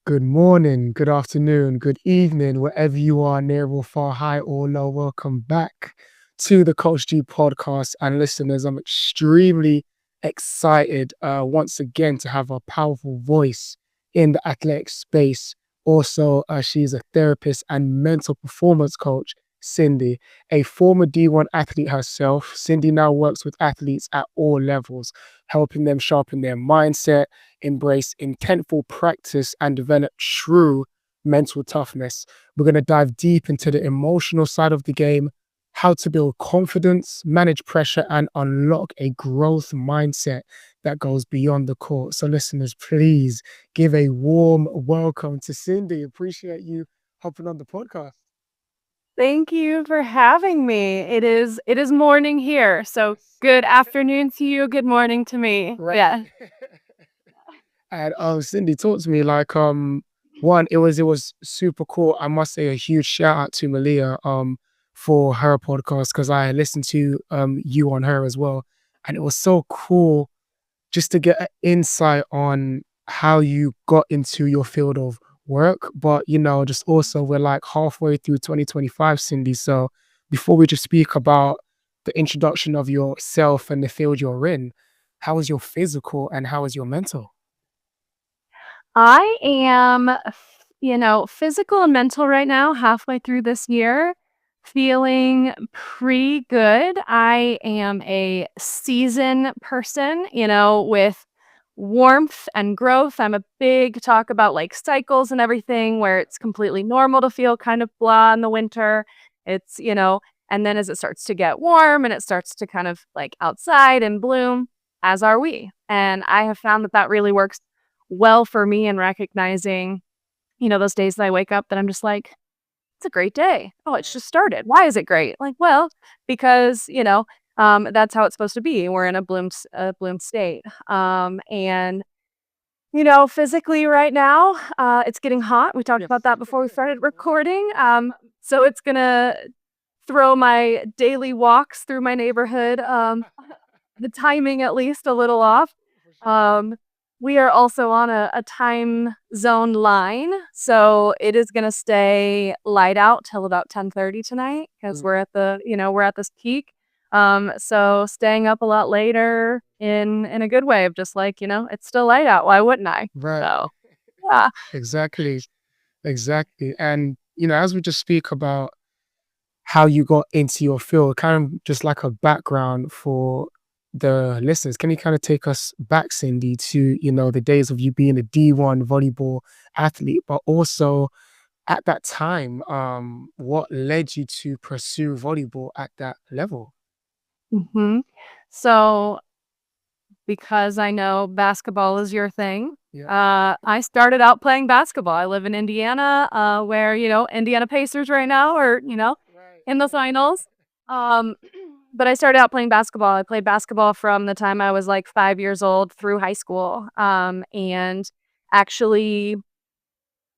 Good morning, good afternoon, good evening, wherever you are, near or far, high or low. Welcome back to the Coach G podcast. And listeners, I'm extremely excited once again to have a powerful voice in the athletic space. Also, she's a therapist and mental performance coach, Cindi, a former D1 athlete herself. Cindi now works with athletes at all levels, helping them sharpen their mindset, embrace intentful practice, and develop true mental toughness. We're going to dive deep into the emotional side of the game, how to build confidence, manage pressure, and unlock a growth mindset that goes beyond the court. So, listeners, please give a warm welcome to Cindi. Appreciate you hopping on the podcast. Thank you for having me. It is morning here, so good afternoon to you, good morning to me. Right. Yeah. And Cindy, talk to me like one, it was super cool. I must say a huge shout out to Malia for her podcast because I listened to you on her as well. And it was so cool just to get an insight on how you got into your field of work. But just also we're like halfway through 2025, Cindy. So before we just speak about the introduction of yourself and the field you're in, how is your physical and how is your mental? I am, physical and mental right now, halfway through this year, feeling pretty good. I am a season person, with warmth and growth. I'm a big talk about like cycles and everything where it's completely normal to feel kind of blah in the winter. And then as it starts to get warm and it starts to kind of like outside and bloom, as are we. And I have found that that really works well for me in recognizing, those days that I wake up that I'm just like, it's a great day. Oh, it's just started. Why is it great? Like, well, because, that's how it's supposed to be. We're in a bloom state. Physically right now, it's getting hot. We talked about that before we started recording. So it's gonna throw my daily walks through my neighborhood, the timing at least a little off. Um, we are also on a time zone line, so it is gonna stay light out till about 10:30 tonight because we're at this peak. So staying up a lot later in a good way of just like, it's still light out. Why wouldn't I? Right. So yeah. Exactly. Exactly. And, as we just speak about how you got into your field, kind of just like a background for the listeners, can you kind of take us back, Cindy, to, the days of you being a D1 volleyball athlete, but also at that time, what led you to pursue volleyball at that level? hmm So because I know basketball is your thing. Yeah. I started out playing basketball. I live in Indiana, where, Indiana Pacers right now are, Right. in the finals. Um, but I started out playing basketball. I played basketball from the time I was like 5 years old through high school. And actually,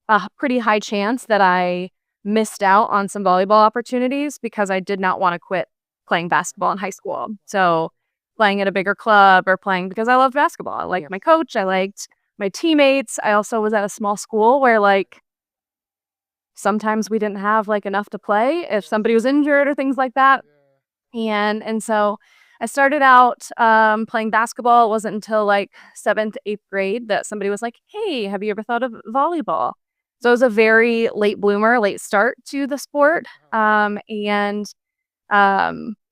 a pretty high chance that I missed out on some volleyball opportunities because I did not want to quit playing basketball in high school. So playing at a bigger club or playing because I loved basketball. I liked Yeah. my coach. I liked my teammates. I also was at a small school where like sometimes we didn't have like enough to play if somebody was injured or things like that. And so I started out playing basketball. It wasn't until like seventh, eighth grade that somebody was like, "Hey, have you ever thought of volleyball?" So it was a very late bloomer, late start to the sport, and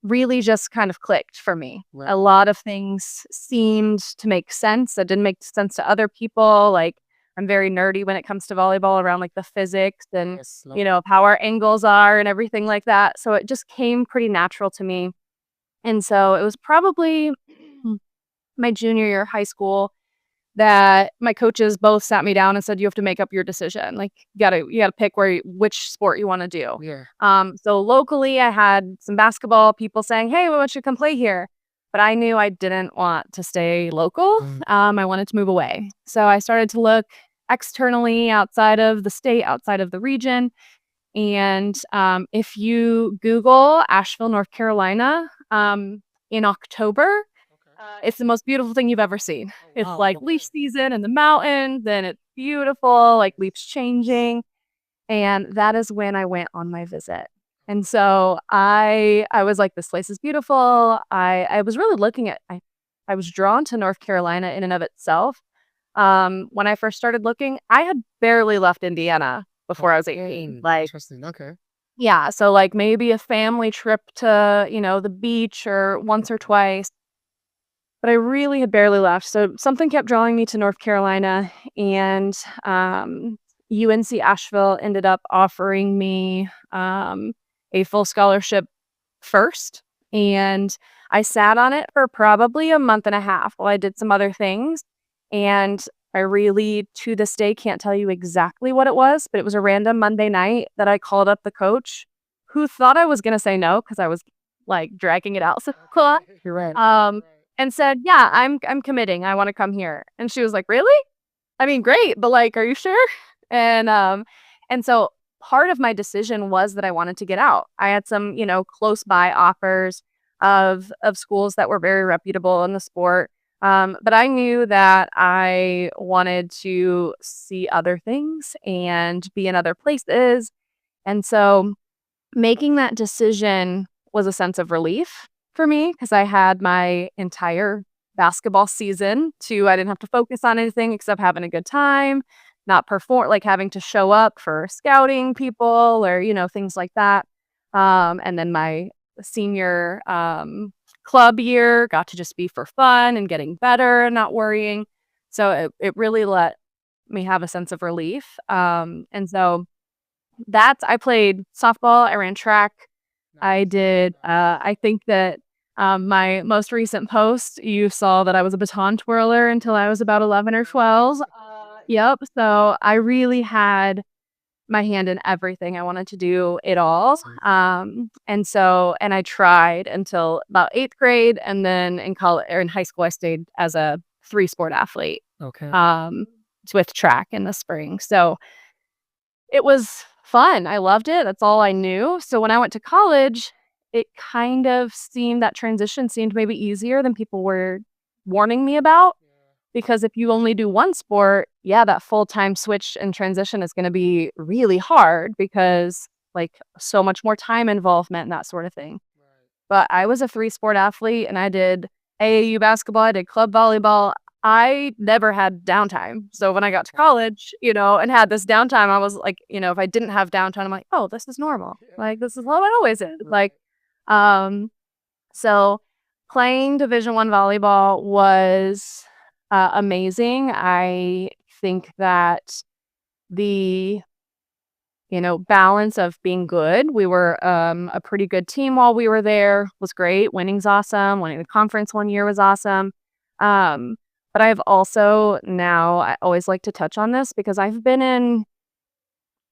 really just kind of clicked for me. Right. A lot of things seemed to make sense that didn't make sense to other people. Like I'm very nerdy when it comes to volleyball around like the physics and Yes. of how our angles are and everything like that. So it just came pretty natural to me. And so it was probably my junior year of high school that my coaches both sat me down and said, "You have to make up your decision. Like you gotta pick which sport you want to do." Yeah. So locally, I had some basketball people saying, "Hey, why don't you come play here?" But I knew I didn't want to stay local. I wanted to move away. So I started to look externally outside of the state, outside of the region. And if you Google Asheville, North Carolina, in October, It's the most beautiful thing you've ever seen. It's Wow. like leaf season in the mountains, and it's beautiful, like leaves changing. And that is when I went on my visit. And so I was like, this place is beautiful. I was really looking at I was drawn to North Carolina in and of itself. When I first started looking, I had barely left Indiana before I was 18. Like, Interesting. Okay. yeah, so like maybe a family trip to, the beach or once or twice, but I really had barely left. So something kept drawing me to North Carolina, and UNC Asheville ended up offering me a full scholarship first. And I sat on it for probably a month and a half while I did some other things. And I really, to this day, can't tell you exactly what it was, but it was a random Monday night that I called up the coach, who thought I was going to say no because I was like dragging it out so long. You're right. And said, "Yeah, I'm committing. I want to come here." And she was like, "Really? I mean, great, but like, are you sure?" And so part of my decision was that I wanted to get out. I had some, close by offers of schools that were very reputable in the sport. But I knew that I wanted to see other things and be in other places. And so making that decision was a sense of relief for me because I had my entire basketball season I didn't have to focus on anything except having a good time, not perform, like having to show up for scouting people or, things like that. And then my senior club year got to just be for fun and getting better and not worrying. So it really let me have a sense of relief. And so I played softball, I ran track, I did, I think that my most recent post, you saw that I was a baton twirler until I was about 11 or 12. Yep. So I really had my hand in everything. I wanted to do it all. And I tried until about 8th grade. And then in college or in high school, I stayed as a 3-sport athlete, Okay. with track in the spring. So it was fun. I loved it. That's all I knew. So when I went to college, it kind of seemed that transition seemed maybe easier than people were warning me about. Because if you only do one sport, yeah, that full-time switch and transition is going to be really hard because like so much more time involvement and that sort of thing. But I was a 3-sport athlete and I did AAU basketball, I did club volleyball. I never had downtime. So when I got to college, and had this downtime, I was like, if I didn't have downtime, I'm like, oh, this is normal. Like, this is what it always is. Like, so playing Division I volleyball was amazing. I think that the balance of being good. We were a pretty good team while we were there. Was great. Winning's awesome. Winning the conference one year was awesome. But I've also now, I always like to touch on this because I've been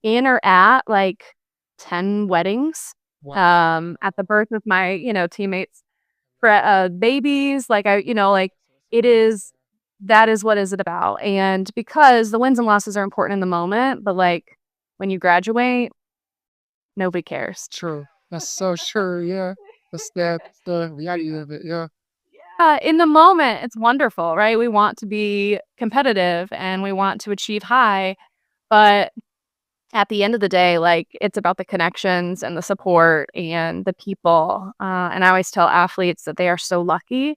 in or at like 10 weddings. At the birth of my, teammates, babies. Like that is what is it about. And because the wins and losses are important in the moment, but like when you graduate, nobody cares. True. That's so true. Yeah. That's the reality of it. Yeah. In the moment, it's wonderful, right? We want to be competitive and we want to achieve high, but at the end of the day, like it's about the connections and the support and the people. And I always tell athletes that they are so lucky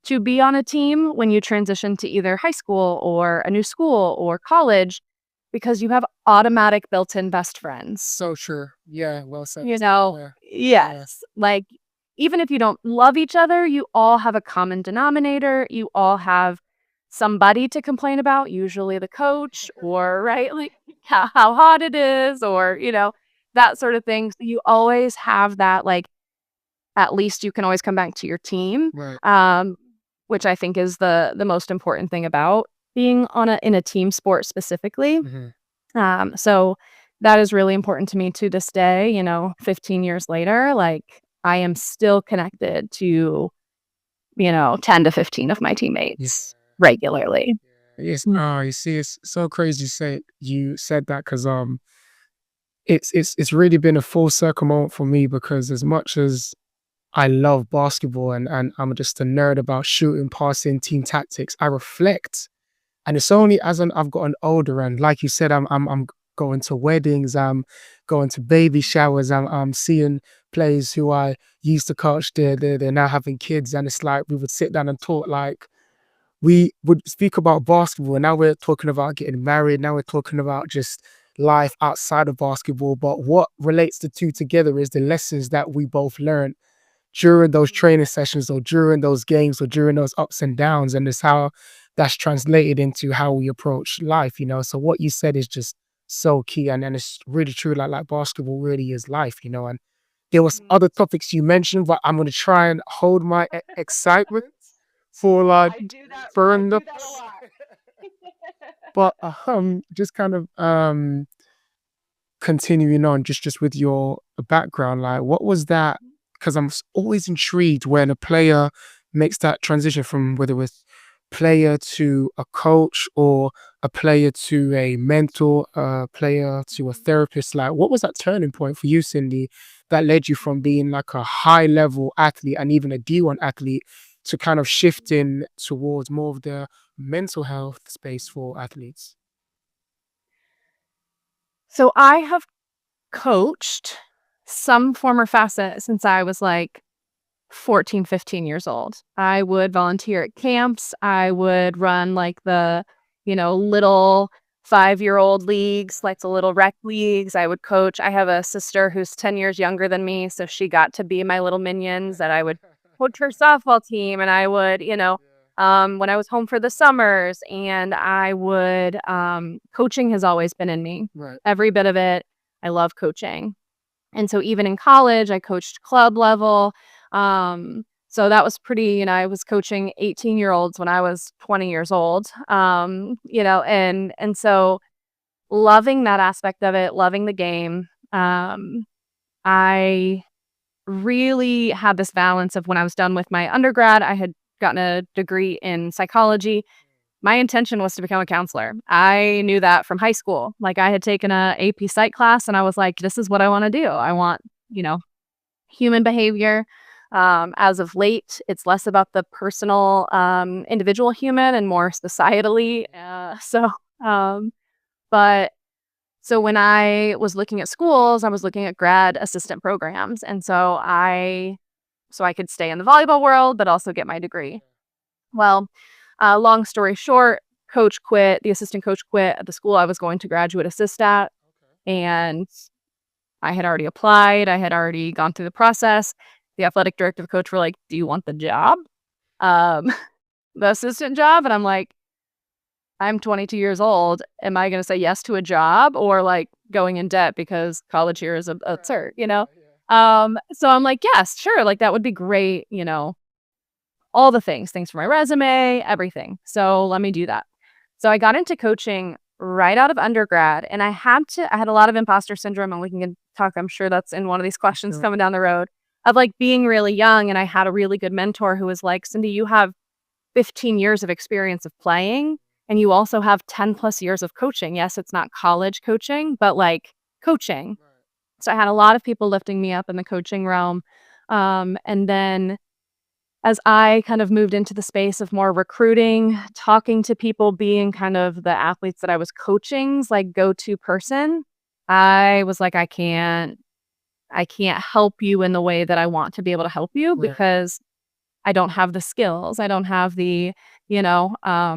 to be on a team when you transition to either high school or a new school or college because you have automatic built-in best friends. So true. Yeah. Well said. Yes. Yeah. Like even if you don't love each other, you all have a common denominator. You all have somebody to complain about, usually the coach or, right, like how hot it is or, that sort of thing. So you always have that, like, at least you can always come back to your team, Right. which I think is the most important thing about being in a team sport specifically. So that is really important to me to this day, 15 years later. Like I am still connected to, 10 to 15 of my teammates regularly. Yes. You see, it's so crazy you said that because it's really been a full circle moment for me because as much as I love basketball and I'm just a nerd about shooting, passing, team tactics. I reflect. And it's only as I've gotten older, and like you said, I'm going to weddings, I'm going to baby showers, I'm seeing players who I used to coach. They're now having kids, and it's like we would sit down and talk. Like we would speak about basketball, and now we're talking about getting married. Now we're talking about just life outside of basketball. But what relates the two together is the lessons that we both learned during those training sessions or during those games or during those ups and downs, and it's how that's translated into how we approach life, you know. So what you said is just so key, and it's really true. Like basketball really is life, you know. And there was Mhm. other topics you mentioned, but I'm gonna try and hold my excitement for like I burn the do that a lot. but just kind of continuing on just with your background, like what was that? Because always intrigued when a player makes that transition from whether it's player to a coach or a player to a mentor, a player to a therapist. Like, what was that turning point for you, Cindy, that led you from being like a high level athlete and even a D1 athlete to kind of shifting towards more of the mental health space for athletes? So I have coached some form or facet since I was like 14, 15 years old. I would volunteer at camps. I would run like the, little 5-year-old leagues, like the little rec leagues. I would coach. I have a sister who's 10 years younger than me. So she got to be my little minions that I would coach her softball team. And I would, when I was home for the summers, and I would, coaching has always been in me, Right. every bit of it. I love coaching. And so even in college, I coached club level. So that was pretty, I was coaching 18-year-olds when I was 20 years old. And so loving that aspect of it, loving the game. I really had this balance of when I was done with my undergrad, I had gotten a degree in psychology. My intention was to become a counselor. I knew that from high school. Like I had taken a AP Psych class and I was like, this is what I want to do. I want, you know, human behavior. As of late, it's less about the personal, individual human and more societally. Um, but so when I was looking at schools, I was looking at grad assistant programs, and so I could stay in the volleyball world, but also get my degree. Well, long story short, coach quit. The assistant coach quit at the school I was going to graduate assist at, and I had already applied. I had already gone through the process. The athletic director coach were like, "Do you want the job, um, the assistant job?" And I'm like, "I'm 22 years old. Am I going to say yes to a job or like going in debt because college here is absurd, you know?" So I'm like, "Yes, sure. Like that would be great, all the things for my resume, everything. So let me do that." So I got into coaching right out of undergrad, and I had a lot of imposter syndrome, and we can talk, I'm sure that's in one of these questions Sure. coming down the road, of like being really young. And I had a really good mentor who was like, "Cindi, you have 15 years of experience of playing, and you also have 10 plus years of coaching. Yes, it's not college coaching, but like coaching." So I had a lot of people lifting me up in the coaching realm. And then as I kind of moved into the space of more recruiting, talking to people, being kind of the athletes that I was coaching's like go-to person, I was like, I can't help you in the way that I want to be able to help you Right. because I don't have the skills. I don't have the, you know, I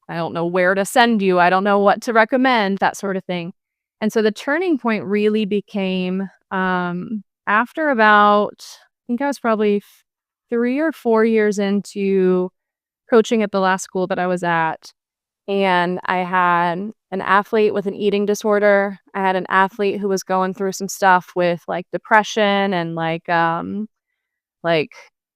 don't know where to send you. I don't know what to recommend, that sort of thing. And so the turning point really became after about, I think I was probably 3 or 4 years into coaching at the last school that I was at. And I had an athlete with an eating disorder. I had an athlete who was going through some stuff with like depression and like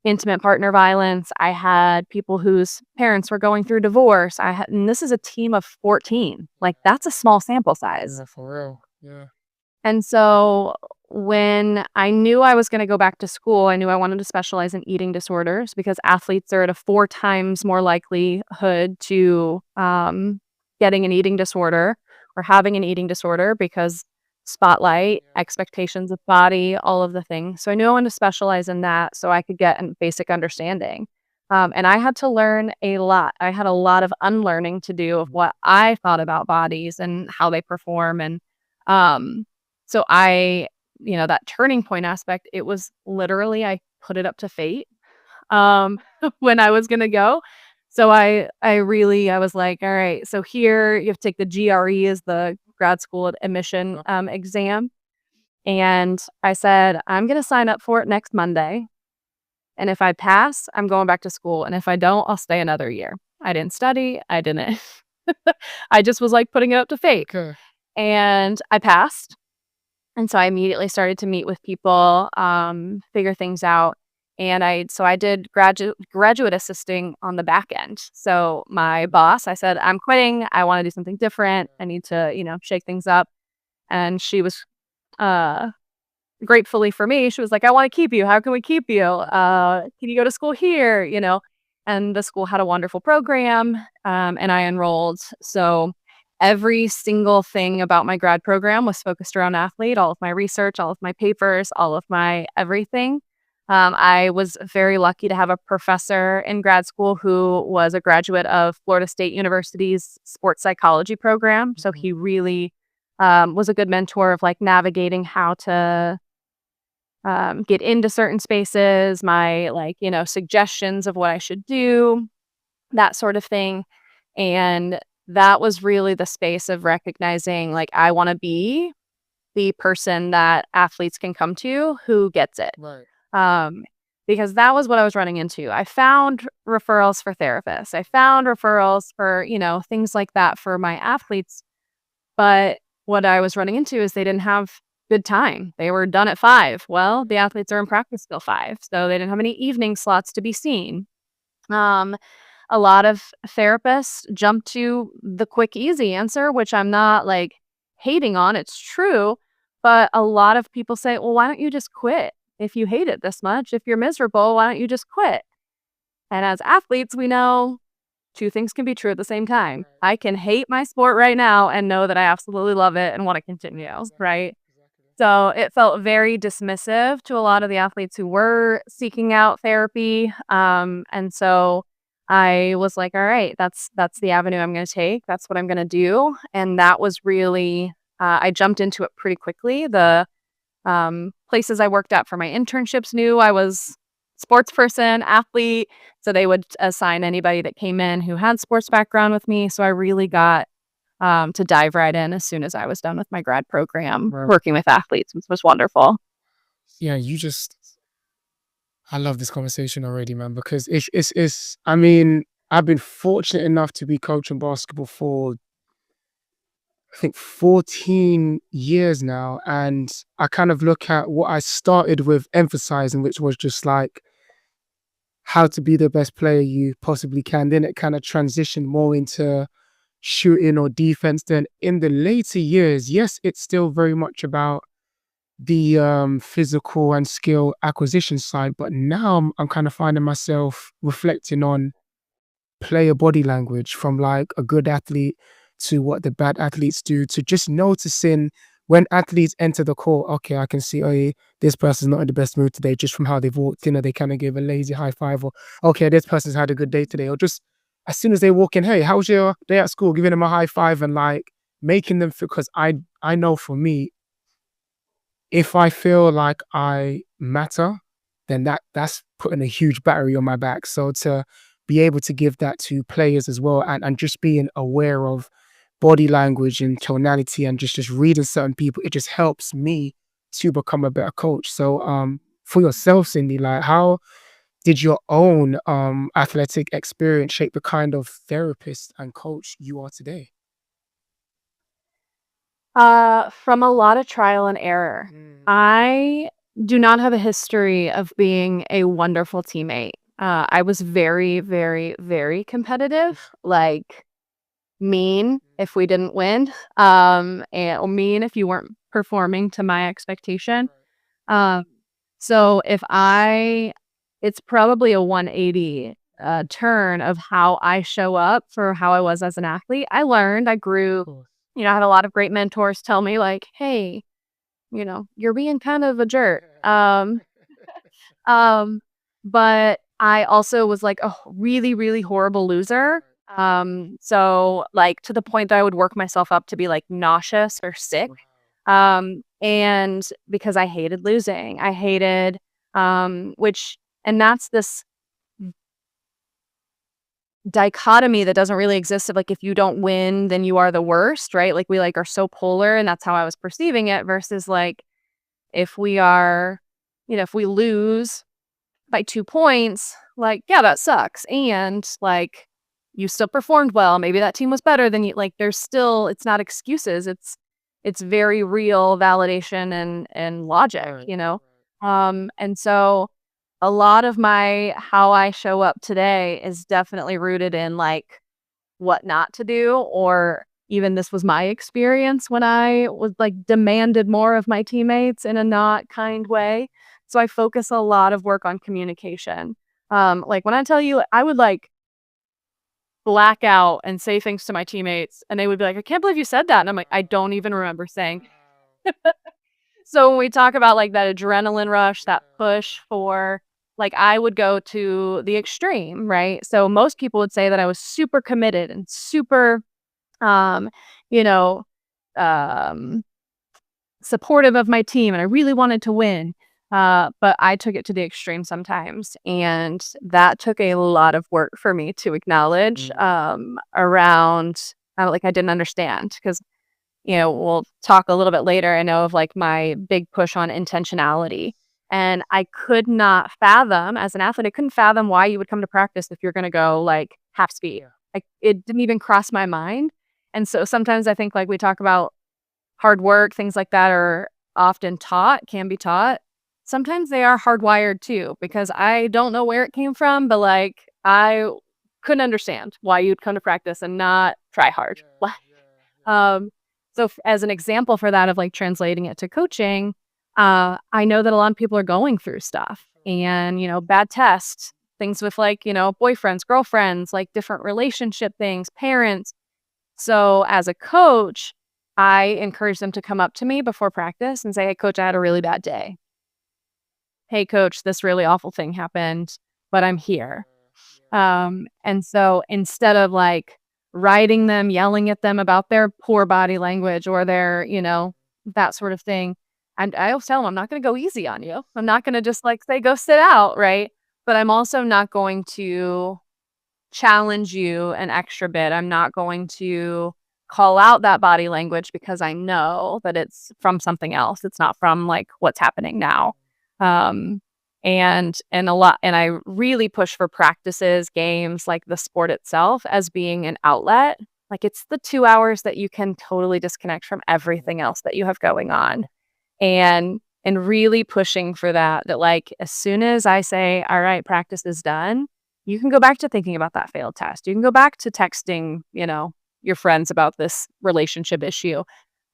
intimate partner violence. I had people whose parents were going through divorce. And this is a team of 14. Like that's a small sample size. Yeah, for real. Yeah. And so when I knew I was going to go back to school, I knew I wanted to specialize in eating disorders because athletes are at a 4 times more likelihood to getting an eating disorder or having an eating disorder because spotlight, Yeah. expectations of body, all of the things. So I knew I wanted to specialize in that so I could get a basic understanding. And I had to learn a lot. I had a lot of unlearning to do of what I thought about bodies and how they perform. And um, so that turning point aspect, it was literally, I put it up to fate um, when I was gonna go. So I was like, all right, so here you have to take the GRE as the grad school admission exam. And I said, I'm gonna sign up for it next Monday. And if I pass, I'm going back to school. And if I don't, I'll stay another year. I didn't study. I didn't. I just was like putting it up to fate. Okay. And I passed. And so I immediately started to meet with people, figure things out. And I did graduate assisting on the back end. So my boss, I said, I'm quitting. I want to do something different. I need to, shake things up. And she was uh gratefully for me, she was like, "I wanna keep you. How can we keep you? Can you go to school here?" And the school had a wonderful program, and I enrolled. So every single thing about my grad program was focused around athlete, all of my research, all of my papers, all of my everything. I was very lucky to have a professor in grad school who was a graduate of Florida State University's sports psychology program. So he really was a good mentor of like navigating how to get into certain spaces, my suggestions of what I should do, that sort of thing. And that was really the space of recognizing like I want to be the person that athletes can come to who gets it. Right. Um, because that was what I was running into. I found referrals for therapists. I found referrals for, things like that for my athletes. But what I was running into is they didn't have good time. They were done at 5. Well, the athletes are in practice till 5, so they didn't have any evening slots to be seen. Um, a lot of therapists jump to the quick, easy answer, which I'm not like hating on. It's true. But a lot of people say, well, why don't you just quit? If you hate it this much, if you're miserable, why don't you just quit? And as athletes, we know two things can be true at the same time. Right. I can hate my sport right now and know that I absolutely love it and want to continue, right? Exactly. So it felt very dismissive to a lot of the athletes who were seeking out therapy. And so I was like, all right, that's the avenue I'm going to take. That's what I'm going to do. And that was really, I jumped into it pretty quickly. The places I worked at for my internships knew I was sports person, athlete. So they would assign anybody that came in who had sports background with me. So I really got to dive right in as soon as I was done with my grad program, Right. working with athletes, which was wonderful. Yeah, I love this conversation already, man, because I mean, I've been fortunate enough to be coaching basketball for I think 14 years now. And I kind of look at what I started with emphasizing, which was just like how to be the best player you possibly can. Then it kind of transitioned more into shooting or defense. Then in the later years, yes, it's still very much about the physical and skill acquisition side. But now I'm kind of finding myself reflecting on player body language from like a good athlete to what the bad athletes do to just noticing when athletes enter the court, okay, I can see, oh, yeah, this person's not in the best mood today just from how they've walked in, or they kind of give a lazy high five, or okay, this person's had a good day today, or just as soon as they walk in, hey, how was your day at school? Giving them a high five and like making them feel, because I know for me, if I feel like I matter, then that's putting a huge battery on my back. So to be able to give that to players as well, and just being aware of body language and tonality and just reading certain people, it just helps me to become a better coach. So for yourself, Cindy, like how did your own athletic experience shape the kind of therapist and coach you are today? From a lot of trial and error. Mm. I do not have a history of being a wonderful teammate. I was very, very, very competitive, like mean if we didn't win, or mean if you weren't performing to my expectation. Um, so it's probably a 180 turn of how I show up for how I was as an athlete. I learned, I grew, Of course. I had a lot of great mentors tell me like, hey, you're being kind of a jerk. Um, but I also was like a really, really horrible loser. So like to the point that I would work myself up to be like nauseous or sick. And because I hated losing, I hated, and that's this dichotomy that doesn't really exist of like, if you don't win, then you are the worst, right? Like we like are so polar and that's how I was perceiving it versus like, if we are, if we lose by 2 points, like, yeah, that sucks, and, like, you still performed well, maybe that team was better than you, like, there's still it's not excuses, it's very real validation and logic, Right. And so a lot of my how I show up today is definitely rooted in, like, what not to do, or even this was my experience when I was, like, demanded more of my teammates in a not kind way. So I focus a lot of work on communication. Like, when I tell you I would, like, black out and say things to my teammates, and they would be like, "I can't believe you said that." And I'm like, "I don't even remember saying." So when we talk about, like, that adrenaline rush, that push for like, I would go to the extreme, right? So most people would say that I was super committed and super, um, you know, um, supportive of my team, and I really wanted to win. But I took it to the extreme sometimes, and that took a lot of work for me to acknowledge, Mm. around, like, I didn't understand because we'll talk a little bit later. I know of like my big push on intentionality. And I could not fathom as an athlete, I couldn't fathom why you would come to practice if you're going to go like half speed. Yeah. Like it didn't even cross my mind. And so sometimes I think like we talk about hard work, things like that are often taught, can be taught. Sometimes they are hardwired too, because I don't know where it came from, but like I couldn't understand why you'd come to practice and not try hard. Yeah. Yeah. Um, so as an example for that of like translating it to coaching, I know that a lot of people are going through stuff and, bad tests, things with like, boyfriends, girlfriends, like different relationship things, parents. So as a coach, I encourage them to come up to me before practice and say, "Hey, coach, I had a really bad day. Hey, coach, this really awful thing happened, but I'm here." And so instead of like writing them, yelling at them about their poor body language or their, that sort of thing, and I always tell them, I'm not going to go easy on you. I'm not going to just like say, go sit out. Right. But I'm also not going to challenge you an extra bit. I'm not going to call out that body language because I know that it's from something else. It's not from like what's happening now. Um, and I really push for practices, games, like the sport itself as being an outlet. Like it's the 2 hours that you can totally disconnect from everything else that you have going on. And really pushing for that like as soon as I say, all right, practice is done, you can go back to thinking about that failed test. You can go back to texting, your friends about this relationship issue.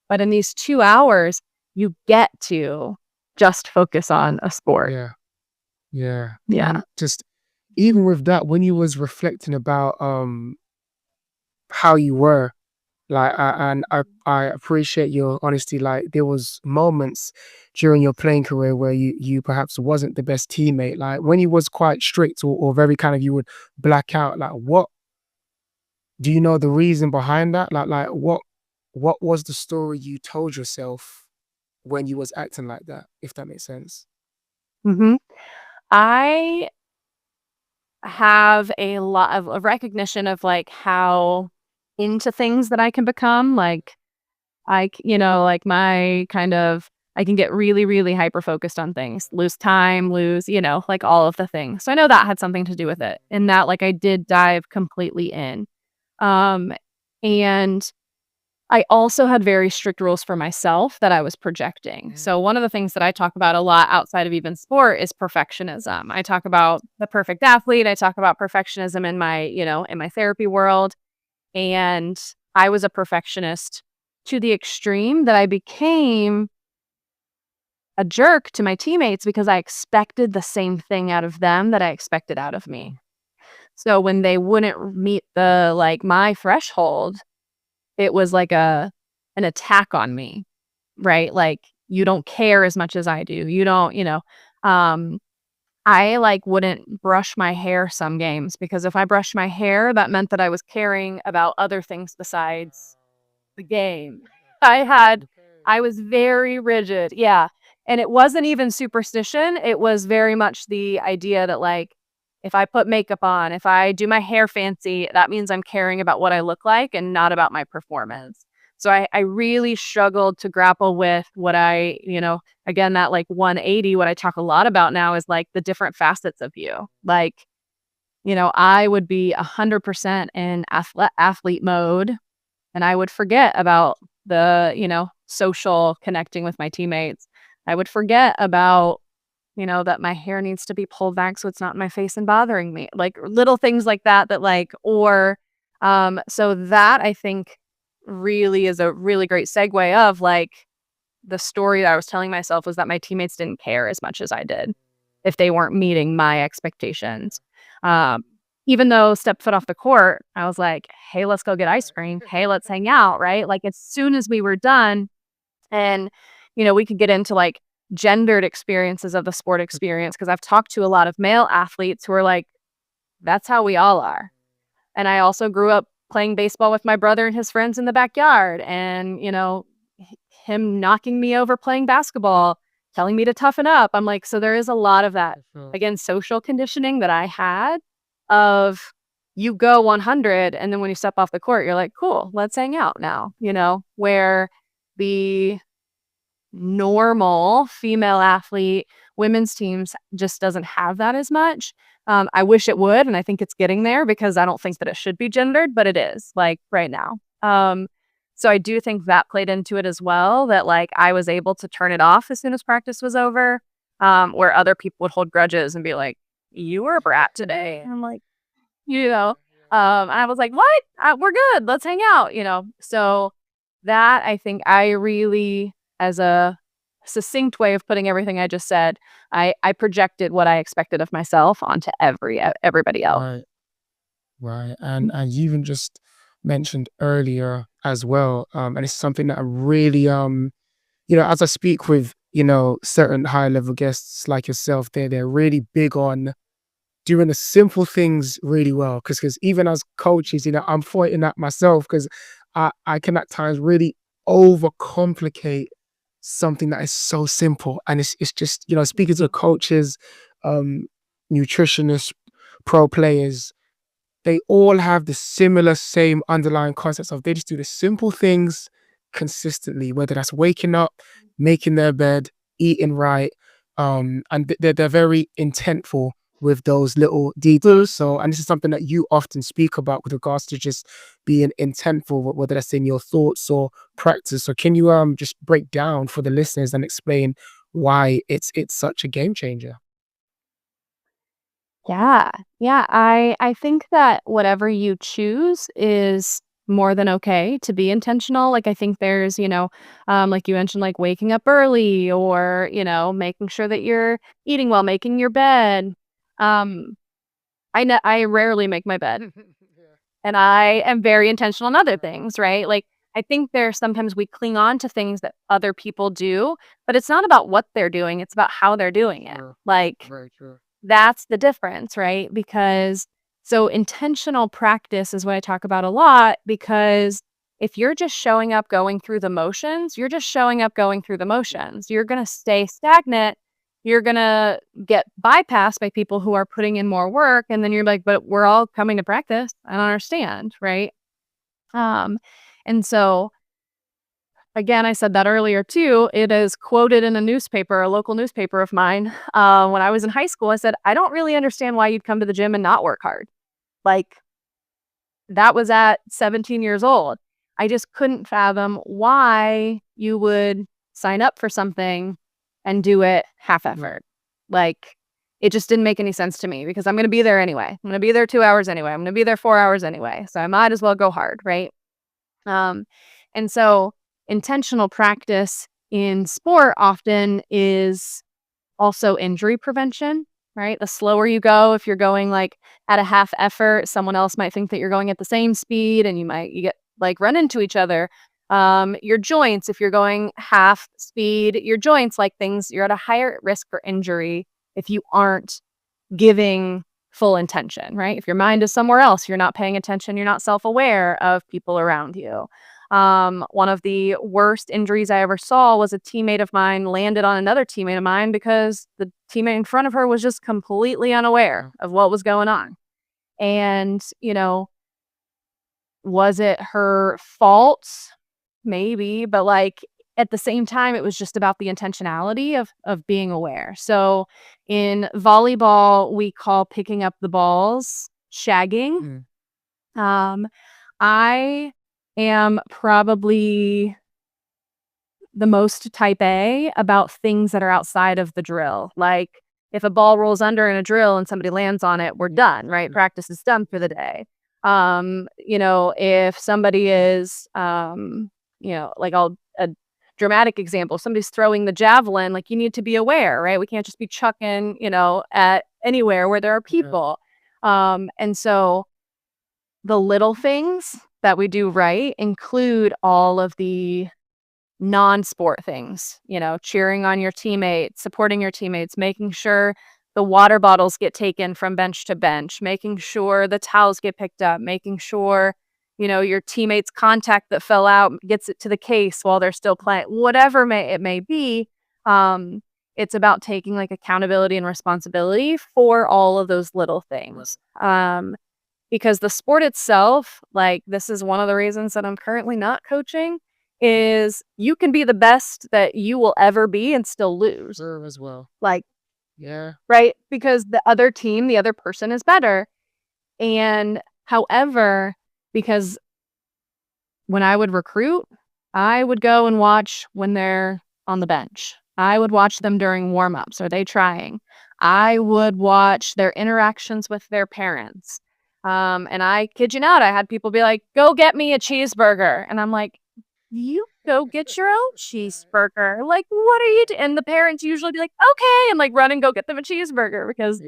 But in these 2 hours, you get to just focus on a sport. Yeah. Yeah. Yeah. And just even with that, when you was reflecting about how you were, like, and I appreciate your honesty. Like, there was moments during your playing career where you perhaps wasn't the best teammate. Like when you was quite strict or very kind of you would black out. Like, what do you know the reason behind that? Like what was the story you told yourself when you was acting like that? If that makes sense. hmm I have a lot of a recognition of like how into things that I can become. Like like my kind of, I can get really, really hyper focused on things, lose time, like all of the things. So I know that had something to do with it, and that like I did dive completely in. Um, and I also had very strict rules for myself that I was projecting. So one of the things that I talk about a lot outside of even sport is perfectionism. I talk about the perfect athlete. I talk about perfectionism in my, in my therapy world. And I was a perfectionist to the extreme that I became a jerk to my teammates because I expected the same thing out of them that I expected out of me. So when they wouldn't meet the like my threshold, it was like an attack on me, right? Like you don't care as much as I do. You don't, I like wouldn't brush my hair some games because if I brushed my hair, that meant that I was caring about other things besides the game. I had I was very rigid, yeah, and it wasn't even superstition, it was very much the idea that, like, if I put makeup on, if I do my hair fancy, that means I'm caring about what I look like and not about my performance. So I really struggled to grapple with what again, that, like, 180, what I talk a lot about now is, like, the different facets of you. Like, I would be 100% in athlete mode and I would forget about the, social connecting with my teammates. I would forget about, that my hair needs to be pulled back so it's not in my face and bothering me. Like little things like that so that I think really is a really great segue of like the story that I was telling myself was that my teammates didn't care as much as I did if they weren't meeting my expectations. Um, Even though step foot off the court, I was like, "Hey, let's go get ice cream. Hey, let's hang out," right? Like as soon as we were done and we could get into like gendered experiences of the sport experience because I've talked to a lot of male athletes who are like, "That's how we all are." And I also grew up playing baseball with my brother and his friends in the backyard and, him knocking me over playing basketball, telling me to toughen up. I'm like, so there is a lot of that, again, social conditioning that I had of you go 100 and then when you step off the court, you're like, cool, let's hang out now, where the normal female athlete, women's teams just doesn't have that as much. I wish it would, and I think it's getting there because I don't think that it should be gendered, but it is like right now. So I do think that played into it as well. That like I was able to turn it off as soon as practice was over, where other people would hold grudges and be like, "You were a brat today." And I'm like, and I was like, "What? We're good. Let's hang out." So that I think I really, as a succinct way of putting everything I just said, I projected what I expected of myself onto everybody else. Right, right. And you even just mentioned earlier as well, and it's something that I really as I speak with, certain high level guests like yourself, they're really big on doing the simple things really well. Because even as coaches, I'm fighting that myself because I can at times really overcomplicate something that is so simple. And it's just, speaking to coaches, um, nutritionists, pro players, they all have the similar same underlying concepts of they just do the simple things consistently, whether that's waking up, making their bed, eating right, and they're very intentful with those little details. So, and this is something that you often speak about with regards to just being intentful, whether that's in your thoughts or practice. So, can you just break down for the listeners and explain why it's such a game changer? Yeah. Yeah. I think that whatever you choose is more than okay to be intentional. Like I think there's, like you mentioned, like waking up early or, making sure that you're eating well, making your bed. Um, I rarely make my bed and I am very intentional on other things, right? Like I think there's sometimes we cling on to things that other people do, but it's not about what they're doing, it's about how they're doing it. True. Like Very true. that's the difference, right? Because so intentional practice is what I talk about a lot because if you're just showing up going through the motions, you're just showing up going through the motions. You're going to stay stagnant. You're going to get bypassed by people who are putting in more work. And then you're like, but we're all coming to practice. I don't understand. Right. Um, and so again, I said that earlier too. It is quoted in a newspaper, a local newspaper of mine. When I was in high school, I said, I don't really understand why you'd come to the gym and not work hard. Like that was at 17 years old. I just couldn't fathom why you would sign up for something and do it half effort. Like it just didn't make any sense to me because I'm going to be there anyway. I'm going to be there 2 hours anyway. I'm going to be there 4 hours anyway. So I might as well go hard. Right. Um, and so intentional practice in sport often is also injury prevention, right? The slower you go, if you're going like at a half effort, someone else might think that you're going at the same speed and you get like run into each other. Your joints, if you're going half speed, your joints, like things, you're at a higher risk for injury if you aren't giving full intention, right? If your mind is somewhere else, you're not paying attention, you're not self-aware of people around you. One of the worst injuries I ever saw was a teammate of mine landed on another teammate of mine because the teammate in front of her was just completely unaware of what was going on. And, was it her fault? Maybe, but, like, at the same time, it was just about the intentionality of being aware. So, in volleyball, we call picking up the balls shagging. Mm. Um, I am probably the most type A about things that are outside of the drill. Like, if a ball rolls under in a drill and somebody lands on it, we're done, right? Practice is done for the day. If somebody is, like a dramatic example, if somebody's throwing the javelin, like you need to be aware, right? We can't just be chucking, at anywhere where there are people. And so the little things that we do right include all of the non-sport things, cheering on your teammates, supporting your teammates, making sure the water bottles get taken from bench to bench, making sure the towels get picked up, making sure, your teammates' contact that fell out gets it to the case while they're still playing, whatever it may be. It's about taking like accountability and responsibility for all of those little things. Because the sport itself, like this is one of the reasons that I'm currently not coaching, is you can be the best that you will ever be and still lose. Serve as well. Like, Yeah. right? Because the other team, the other person is better. And however, because when I would recruit, I would go and watch when they're on the bench. I would watch them during warm-ups. Are they trying? I would watch their interactions with their parents. And I kid you not, I had people be like, go get me a cheeseburger. And I'm like, you go get your own cheeseburger. Like, what are you doing? And the parents usually be like, okay, and like run and go get them a cheeseburger because,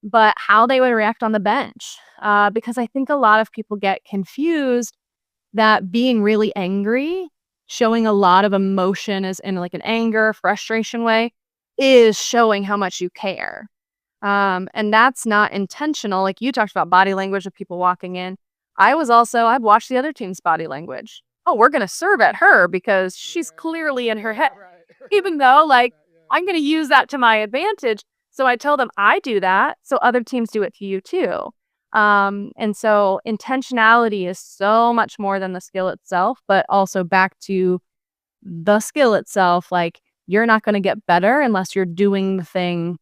but how they would react on the bench. Because I think a lot of people get confused that being really angry, showing a lot of emotion as in like an anger, frustration way, is showing how much you care. And that's not intentional. Like you talked about body language of people walking in. I'd watched the other team's body language. Oh, we're going to serve at her because she's clearly in her head. Even though, like, I'm going to use that to my advantage. So I tell them I do that. So other teams do it to you too. And so intentionality is so much more than the skill itself, but also back to the skill itself. Like, you're not going to get better unless you're doing the thing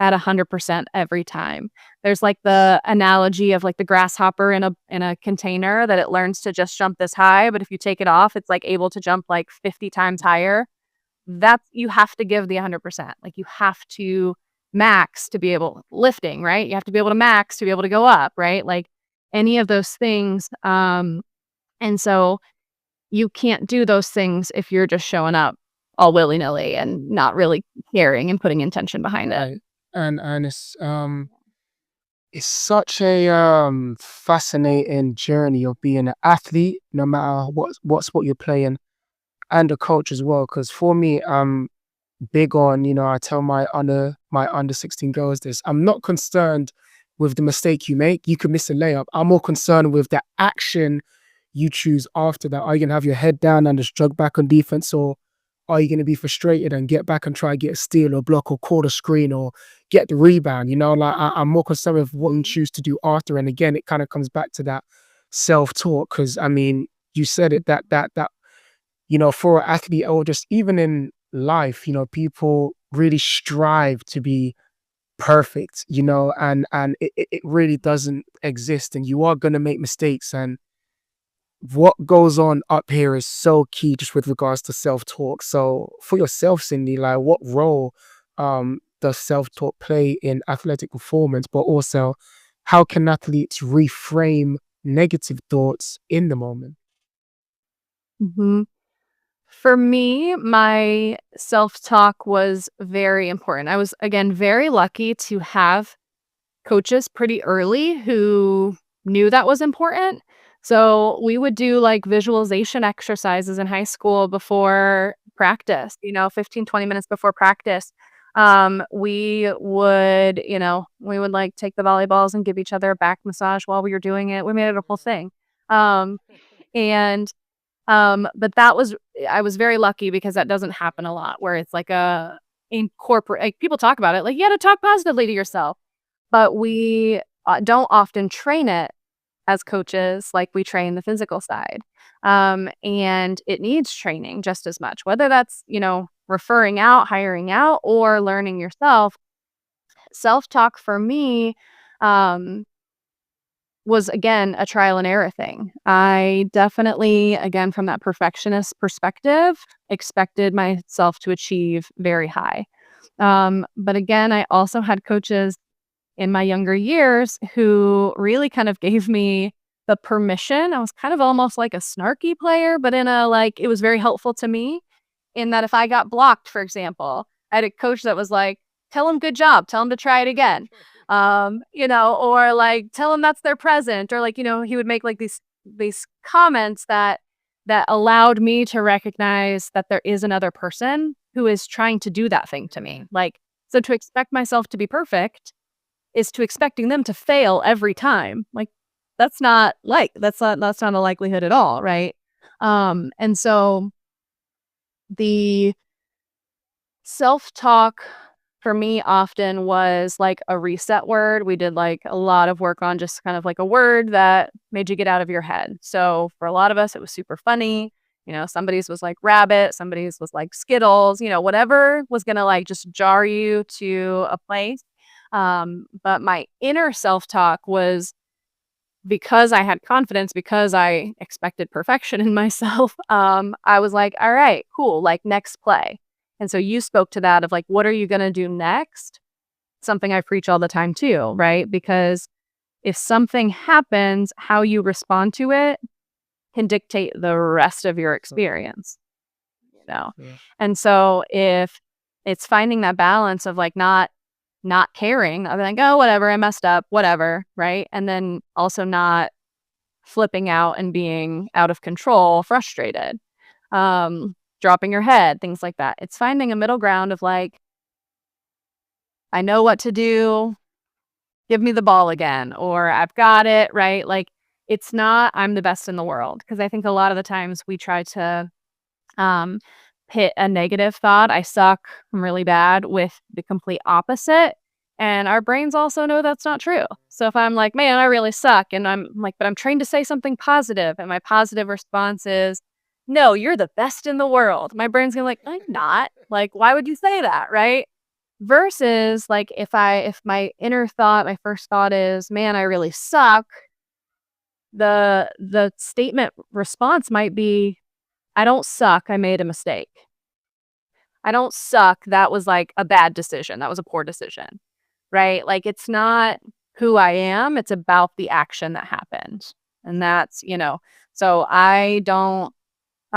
at 100% every time. There's like the analogy of like the grasshopper in a container that it learns to just jump this high, but if you take it off, it's like able to jump like 50 times higher. You have to give the 100%. Like you have to max to be able lifting, right? You have to be able to max to be able to go up, right? Like any of those things. And so you can't do those things if you're just showing up all willy-nilly and not really caring and putting intention behind it. Right. And it's such a fascinating journey of being an athlete, no matter what sport you're playing, and a coach as well. Because for me, I'm big on, I tell my under 16 girls this. I'm not concerned with the mistake you make. You could miss a layup. I'm more concerned with the action you choose after that. Are you gonna have your head down and just jog back on defense, or are you going to be frustrated and get back and try to get a steal or block or call the screen or get the rebound? Like I'm more concerned with what you choose to do after. And again, it kind of comes back to that self-talk. Because I mean, you said it that for an athlete or just even in life, people really strive to be perfect, and it really doesn't exist. And you are going to make mistakes, and what goes on up here is so key just with regards to self-talk. So for yourself, Cindi, like what role does self-talk play in athletic performance, but also how can athletes reframe negative thoughts in the moment? hmm For me, my self-talk was very important. I was, again, very lucky to have coaches pretty early who knew that was important. So we would do like visualization exercises in high school before practice, 15, 20 minutes before practice. We would like take the volleyballs and give each other a back massage while we were doing it. We made it a whole thing. Um, and but I was very lucky because that doesn't happen a lot where it's like like people talk about it, like you got to talk positively to yourself, but we don't often train it as coaches like we train the physical side. And it needs training just as much, whether that's, referring out, hiring out, or learning yourself. Self-talk for me, um, was again a trial and error thing. I definitely, again, from that perfectionist perspective, expected myself to achieve very high. But again, I also had coaches in my younger years who really kind of gave me the permission. I was kind of almost like a snarky player, but in a like, it was very helpful to me in that if I got blocked, for example, I had a coach that was like, tell them good job, tell them to try it again. Or like tell them that's their present, or like, he would make like these comments that allowed me to recognize that there is another person who is trying to do that thing to me. Like, so to expect myself to be perfect is to expecting them to fail every time. Like that's not a likelihood at all, right? And so the self-talk for me often was like a reset word. We did like a lot of work on just kind of like a word that made you get out of your head. So for a lot of us, it was super funny. Somebody's was like rabbit, somebody's was like Skittles, whatever was going to like just jar you to a place. But my inner self-talk was because I had confidence, because I expected perfection in myself. I was like, all right, cool, like next play. And so you spoke to that of like, what are you going to do next? Something I preach all the time too, right? Because if something happens, how you respond to it can dictate the rest of your experience, you know? Yeah. And so if it's finding that balance of like not caring, I'll be like, oh, whatever, I messed up, whatever, right? And then also not flipping out and being out of control, frustrated, dropping your head, things like that. It's finding a middle ground of like, I know what to do, give me the ball again, or I've got it, right? Like, it's not, I'm the best in the world. Cause I think a lot of the times we try to um, pit a negative thought, I suck, I'm really bad, with the complete opposite. And our brains also know that's not true. So if I'm like, man, I really suck, and I'm like, but I'm trained to say something positive, and my positive response is, no, you're the best in the world. My brain's gonna like, I'm not. Like, why would you say that, right? Versus like if my inner thought, my first thought is, man, I really suck. The statement response might be, I don't suck, I made a mistake. I don't suck, that was like a bad decision. That was a poor decision, right? Like it's not who I am, it's about the action that happened. And that's, so I don't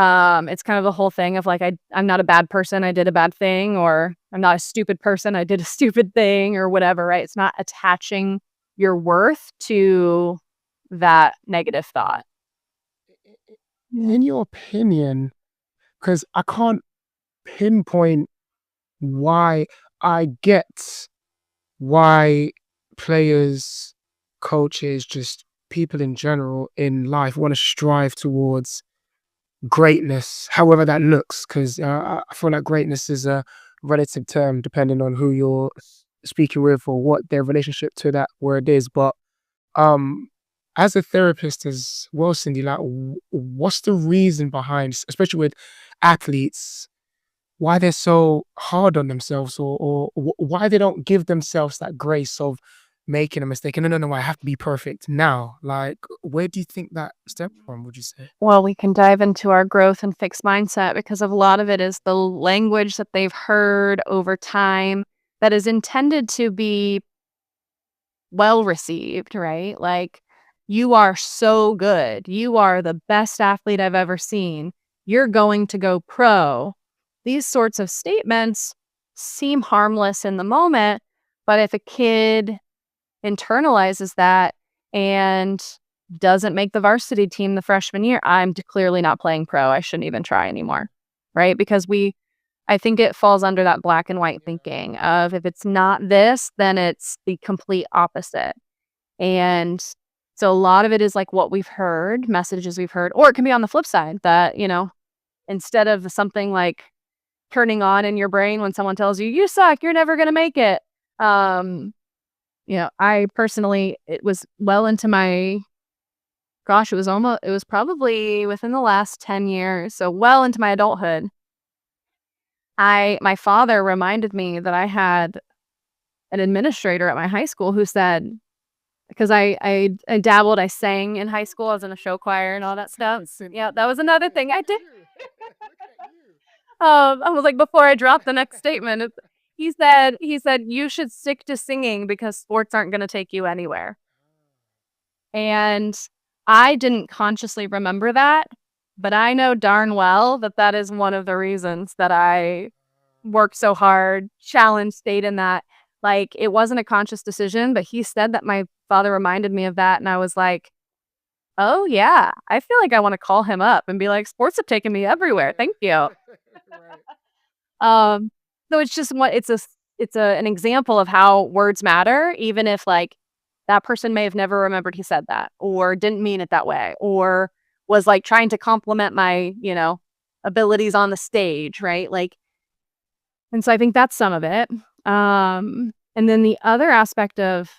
it's kind of the whole thing of like I'm not a bad person, I did a bad thing, or I'm not a stupid person, I did a stupid thing, or whatever, right? It's not attaching your worth to that negative thought. In your opinion, because I can't pinpoint why, I get why players, coaches, just people in general in life want to strive towards greatness, however that looks. Because I feel like greatness is a relative term depending on who you're speaking with or what their relationship to that word is. But um, as a therapist as well, Cindy, like, what's the reason behind, especially with athletes, why they're so hard on themselves, or why they don't give themselves that grace of making a mistake? And no, I have to be perfect now. Like, where do you think that stems from, would you say? Well, we can dive into our growth and fixed mindset because of a lot of it is the language that they've heard over time that is intended to be well received, right? Like, you are so good. You are the best athlete I've ever seen. You're going to go pro. These sorts of statements seem harmless in the moment, but if a kid internalizes that and doesn't make the varsity team the freshman year, I'm clearly not playing pro. I shouldn't even try anymore, right? Because I think it falls under that black and white thinking of if it's not this, then it's the complete opposite. And so a lot of it is like what we've heard, messages we've heard, or it can be on the flip side that, instead of something like turning on in your brain when someone tells you, you suck, you're never going to make it. I personally, it was well into my, gosh, it was probably within the last 10 years. So well into my adulthood. My father reminded me that I had an administrator at my high school who said, because I dabbled, I sang in high school. I was in a show choir and all that stuff. Yeah, that was another thing I did. I was like, before I dropped the next statement, he said, you should stick to singing because sports aren't going to take you anywhere. And I didn't consciously remember that, but I know darn well that is one of the reasons that I worked so hard, challenged, stayed in that. Like, it wasn't a conscious decision, but he said that. My father reminded me of that, and I was like, oh yeah, I feel like I want to call him up and be like, sports have taken me everywhere. Thank you. So it's just an example of how words matter, even if like that person may have never remembered he said that or didn't mean it that way or was like trying to compliment my, abilities on the stage, right? Like, and so I think that's some of it. And then the other aspect of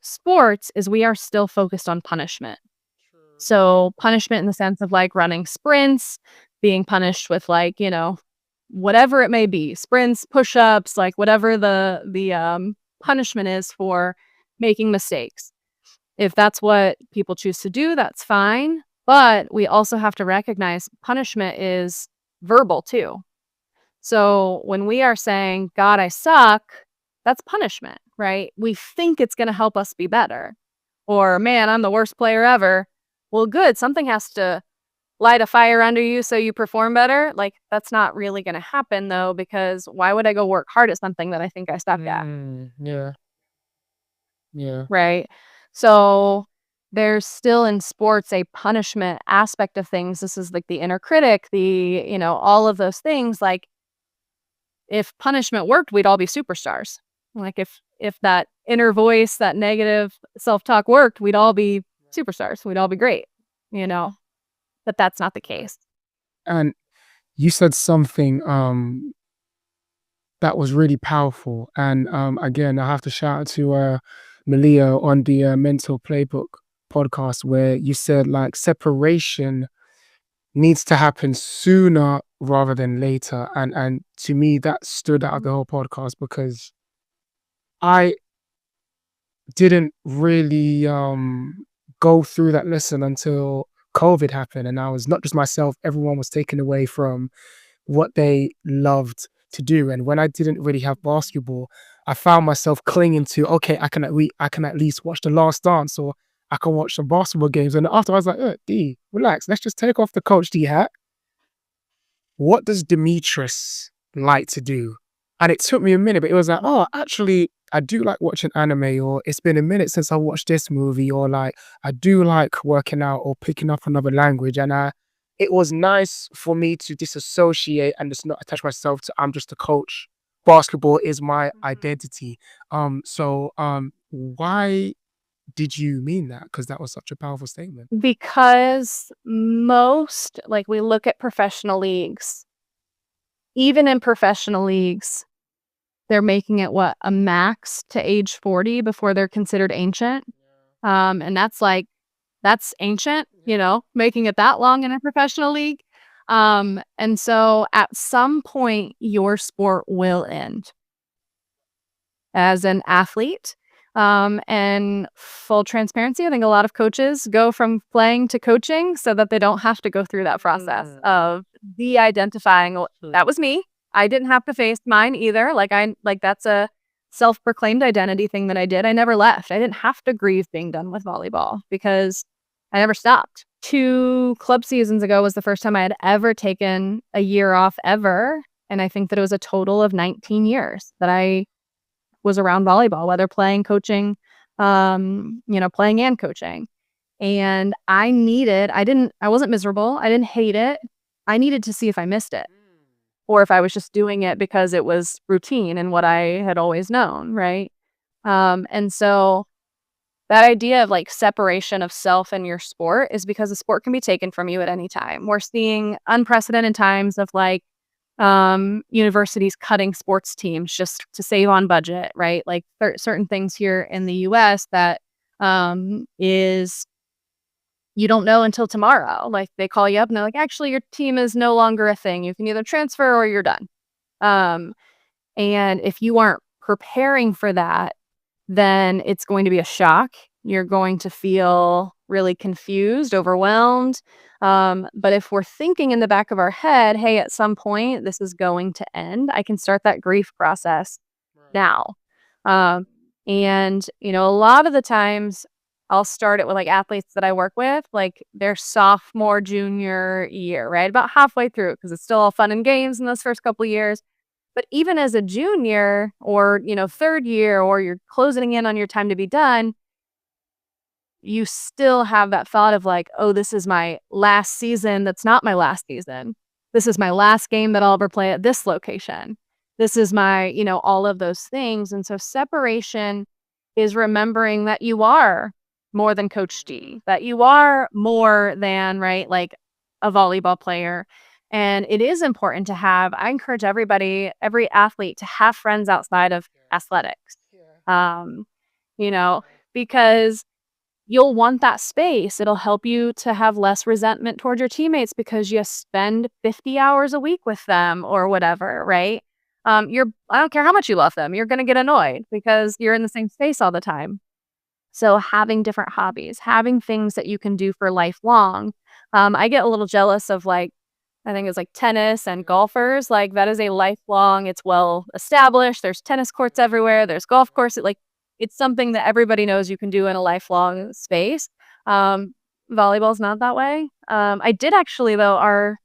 sports is we are still focused on punishment. So punishment in the sense of like running sprints, being punished with like, whatever it may be, sprints, push-ups, like whatever the punishment is for making mistakes. If that's what people choose to do, that's fine. But we also have to recognize punishment is verbal too. So when we are saying, God, I suck, that's punishment, right? We think it's going to help us be better. Or, man, I'm the worst player ever. Well, good. Something has to light a fire under you so you perform better. Like, that's not really going to happen, though, because why would I go work hard at something that I think I suck at? Yeah. Yeah. Right? So there's still in sports a punishment aspect of things. This is like the inner critic, all of those things. Like, if punishment worked, we'd all be superstars. Like, if that inner voice, that negative self-talk worked, we'd all be superstars. We'd all be great, but that's not the case. And you said something that was really powerful. And again, I have to shout out to Malia on the Mental Playbook podcast, where you said like separation needs to happen sooner rather than later. And to me, that stood out of the whole podcast because I didn't really go through that lesson until COVID happened. And I was not just myself, everyone was taken away from what they loved to do. And when I didn't really have basketball, I found myself clinging to, okay, I can at least watch The Last Dance, or I can watch some basketball games. And after I was like, D, relax, let's just take off the Coach D hat. What does Demetrius like to do? And it took me a minute, but it was like, oh, actually, I do like watching anime, or it's been a minute since I watched this movie, or like, I do like working out or picking up another language. And it was nice for me to disassociate and just not attach myself to, I'm just a coach. Basketball is my identity. So why did you mean that? Because that was such a powerful statement. Because like, we look at professional leagues, even in professional leagues, they're making it a max to age 40 before they're considered ancient. And that's ancient, making it that long in a professional league. And so at some point your sport will end as an athlete. And full transparency, I think a lot of coaches go from playing to coaching so that they don't have to go through that process of de-identifying. That was me. I didn't have to face mine either. Like, that's a self-proclaimed identity thing that I did. I never left. I didn't have to grieve being done with volleyball because I never stopped. 2 club seasons ago was the first time I had ever taken a year off ever. And I think that it was a total of 19 years that I was around volleyball, whether playing, coaching, playing and coaching. And I wasn't miserable. I didn't hate it. I needed to see if I missed it or if I was just doing it because it was routine and what I had always known, right? And so that idea of like separation of self and your sport is because the sport can be taken from you at any time. We're seeing unprecedented times of like universities cutting sports teams just to save on budget, right? Like certain things here in the US that is you don't know until tomorrow. Like they call you up and they're like, actually, your team is no longer a thing. You can either transfer or you're done. Um, and if you aren't preparing for that, then it's going to be a shock. You're going to feel really confused, overwhelmed. But if we're thinking in the back of our head, hey, at some point this is going to end, I can start that grief process now. Um, and, a lot of the times I'll start it with like athletes that I work with, like their sophomore, junior year, right? About halfway through, because it's still all fun and games in those first couple of years. But even as a junior or, third year, or you're closing in on your time to be done, you still have that thought of like, oh, this is my last season. That's not my last season. This is my last game that I'll ever play at this location. This is my, all of those things. And so separation is remembering that you are more than Coach D, that you are more than, right, like a volleyball player. And it is important to I encourage every athlete to have friends outside of athletics. Um, you know, because you'll want that space. It'll help you to have less resentment toward your teammates because you spend 50 hours a week with them or whatever, right? I don't care how much you love them, you're going to get annoyed because you're in the same space all the time. So having different hobbies, having things that you can do for lifelong. I get a little jealous of like, I think it's like tennis and golfers. Like that is a lifelong, it's well established. There's tennis courts everywhere. There's golf courses. Like it's something that everybody knows you can do in a lifelong space. Volleyball's not that way. I did actually though, our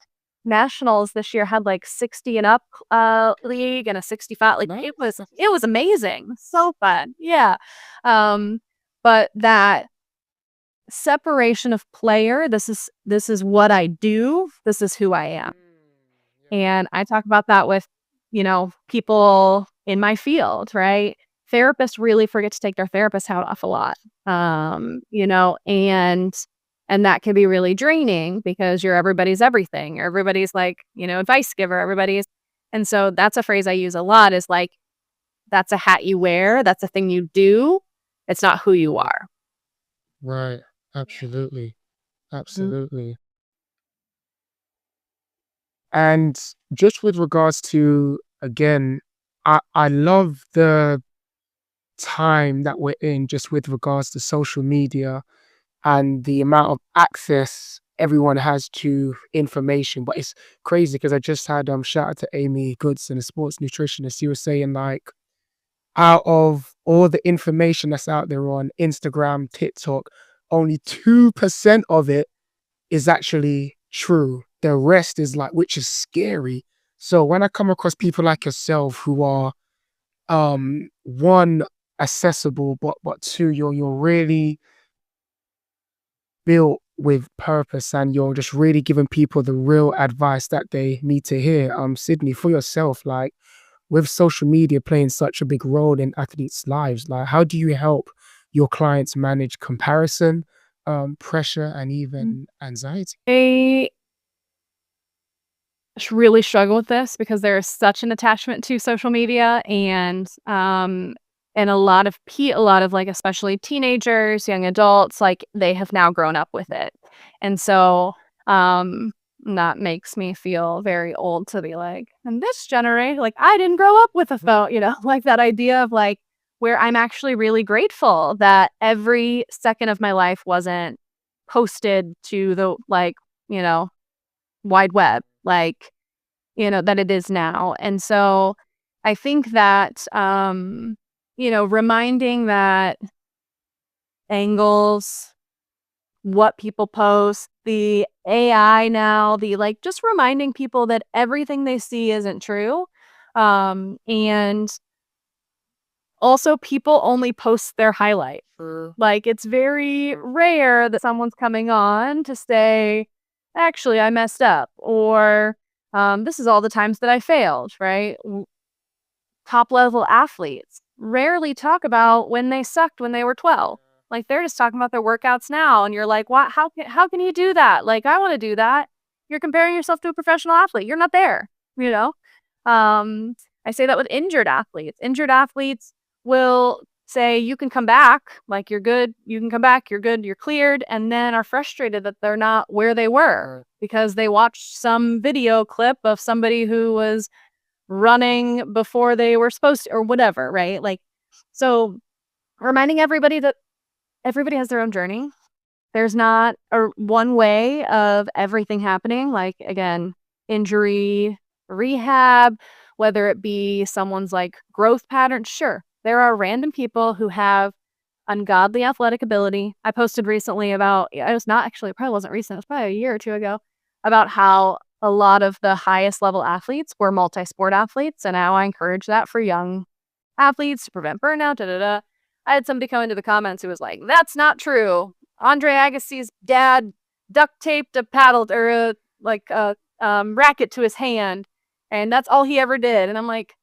nationals this year had like 60 and up league and a 65. Like it was amazing. So fun. Yeah. But that separation of player, this is what I do, this is who I am. And I talk about that with, people in my field, right? Therapists really forget to take their therapist hat off a lot. And that can be really draining because you're everybody's everything. Everybody's like, advice giver, everybody's. And so that's a phrase I use a lot is like, that's a hat you wear, that's a thing you do. It's not who you are. Right. Absolutely. Mhm. Absolutely. And just with regards to, again, I love the time that we're in just with regards to social media and the amount of access everyone has to information. But it's crazy because I just had shout out to Amy Goodson, a sports nutritionist. She was saying like out of all the information that's out there on Instagram, TikTok, only 2% of it is actually true. The rest is like, which is scary. So when I come across people like yourself who are one, accessible, but two, you're really built with purpose and you're just really giving people the real advice that they need to hear. Sydney, for yourself, like with social media playing such a big role in athletes' lives, like how do you help your clients manage comparison, pressure, and even anxiety? I really struggle with this because there is such an attachment to social media and a lot of like especially teenagers, young adults, like they have now grown up with it. And so um that makes me feel very old to be like, and this generation, like I didn't grow up with a phone, like that idea of like where I'm actually really grateful that every second of my life wasn't posted to the like, you know, wide web, like, that it is now. And so I think that, reminding that angles, what people post, the AI now, the like, just reminding people that everything they see isn't true. And Also, people only post their highlight. Like, it's very rare that someone's coming on to say, "Actually, I messed up," or, "This is all the times that I failed," right? Top level athletes rarely talk about when they sucked when they were 12. Like, they're just talking about their workouts now, and you're like, "What? How can you do that? Like, I wanna do that." You're comparing yourself to a professional athlete. You're not there, you know? Um, I say that with injured athletes. Injured athletes will say, "You can come back, like, you're good. You can come back, you're good, you're cleared," and then are frustrated that they're not where they were because they watched some video clip of somebody who was running before they were supposed to or whatever, right? Like, so reminding everybody that everybody has their own journey. There's not a one way of everything happening. Like, again, injury, rehab, whether it be someone's like growth pattern. Sure, there are random people who have ungodly athletic ability. I posted recently about, it was not actually, it probably wasn't recent, it was probably a year or two ago, about how a lot of the highest level athletes were multi-sport athletes. And how I encourage that for young athletes to prevent burnout. Da, da, da. I had somebody come into the comments who was like, "That's not true. Andre Agassi's dad duct taped a paddle or a racket to his hand, and that's all he ever did." And I'm like,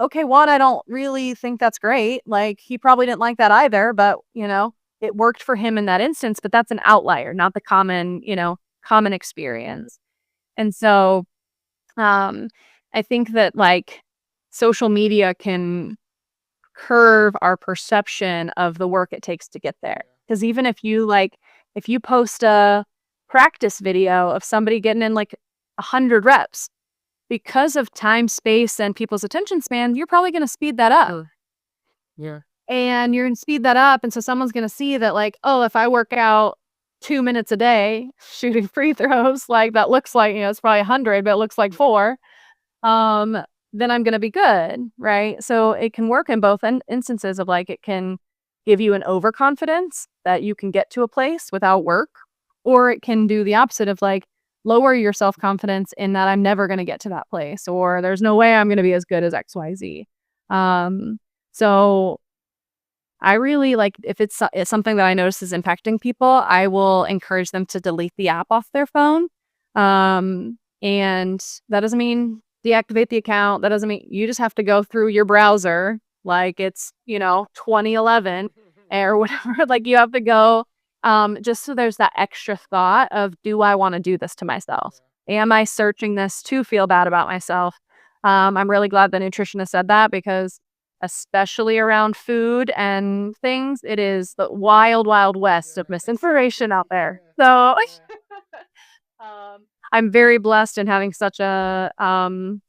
okay, one, I don't really think that's great. Like, he probably didn't like that either, but, it worked for him in that instance, but that's an outlier, not the common experience. And so, um, I think that, like, social media can curve our perception of the work it takes to get there. Because even if you post a practice video of somebody getting in like 100 reps, because of time, space, and people's attention span, you're probably going to speed that up. Yeah. And you're going to speed that up. And so someone's going to see that, like, oh, if I work out 2 minutes a day shooting free throws, like that looks like, it's probably 100, but it looks like four. Um, then I'm gonna be good, right? So it can work in both instances of, like, it can give you an overconfidence that you can get to a place without work, or it can do the opposite of, like, lower your self-confidence in that I'm never gonna get to that place, or there's no way I'm gonna be as good as XYZ. So I really like, if it's something that I notice is impacting people, I will encourage them to delete the app off their phone. And that doesn't mean deactivate the account. That doesn't mean you just have to go through your browser like it's, 2011 or whatever. Like, you have to go, just so there's that extra thought of, do I want to do this to myself? Am I searching this to feel bad about myself? I'm really glad the nutritionist said that, because especially around food and things, it is the wild, wild west of misinformation out there. So I'm very blessed in having such an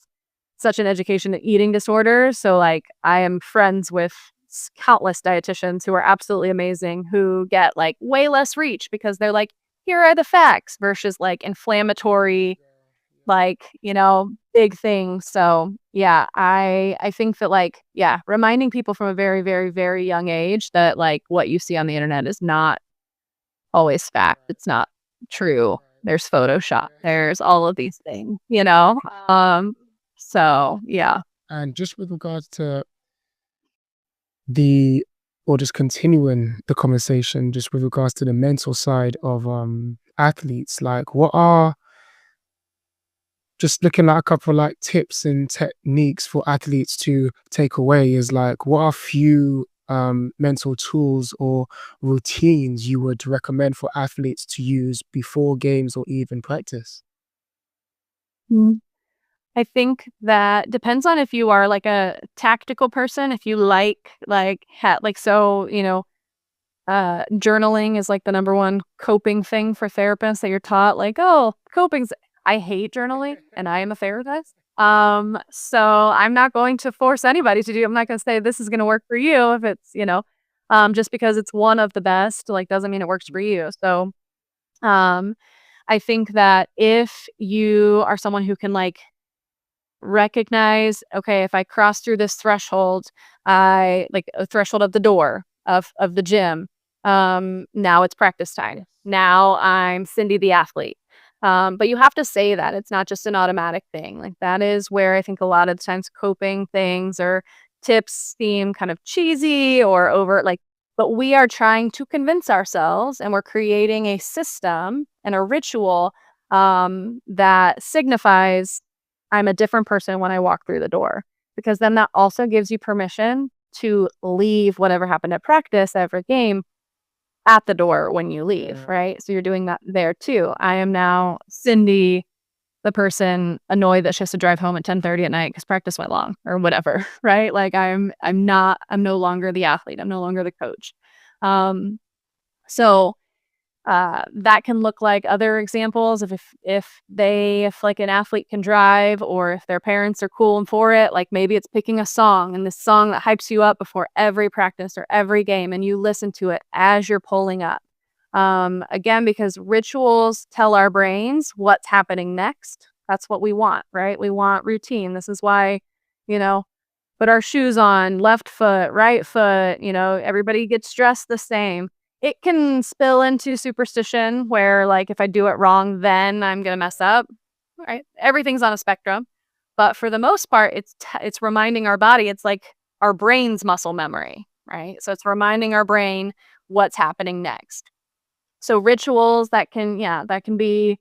education in eating disorders. So, like, I am friends with countless dietitians who are absolutely amazing, who get like way less reach because they're like, here are the facts versus like inflammatory, like, big things. So yeah, I think that, like, yeah, reminding people from a very, very, very young age that, like, what you see on the internet is not always fact. It's not true. There's Photoshop. There's all of these things. So yeah. And just with regards to the or just continuing the conversation, just with regards to the mental side of athletes, like, what are, just looking at a couple of like tips and techniques for athletes to take away, is like, what are few mental tools or routines you would recommend for athletes to use before games or even practice? Mm. I think that depends on if you are like a tactical person, if you journaling is like the number one coping thing for therapists that you're taught. Like, oh, coping's. I hate journaling, and I am a therapist. So I'm not going to force anybody to do. I'm not going to say this is going to work for you if it's just because it's one of the best, like, doesn't mean it works for you. So, um, I think that if you are someone who can, like, recognize, okay, if I cross through this threshold, I like a threshold of the door of the gym. Now it's practice time. Now I'm Cindi the athlete. But you have to say that. It's not just an automatic thing. Like, that is where I think a lot of the times coping things or tips seem kind of cheesy or over like, but we are trying to convince ourselves and we're creating a system and a ritual that signifies I'm a different person when I walk through the door. Because then that also gives you permission to leave whatever happened at practice, every game, at the door when you leave, Yeah. right? So you're doing that there too. I am now Cindi, the person annoyed that she has to drive home at 10:30 at night because practice went long or whatever, right? Like I'm no longer the athlete. I'm no longer the coach. Um, so that can look like other examples of if like an athlete can drive or if their parents are cool and for it, like maybe it's picking a song and this song that hypes you up before every practice or every game and you listen to it as you're pulling up. Again, because rituals tell our brains what's happening next. That's what we want, right? We want routine. This is why, you know, put our shoes on, left foot, right foot, everybody gets dressed the same. It can spill into superstition where, like, if I do it wrong, then I'm going to mess up, right? Everything's on a spectrum. But for the most part, it's reminding our body, it's like our brain's muscle memory, right? So it's reminding our brain what's happening next. So rituals that can be,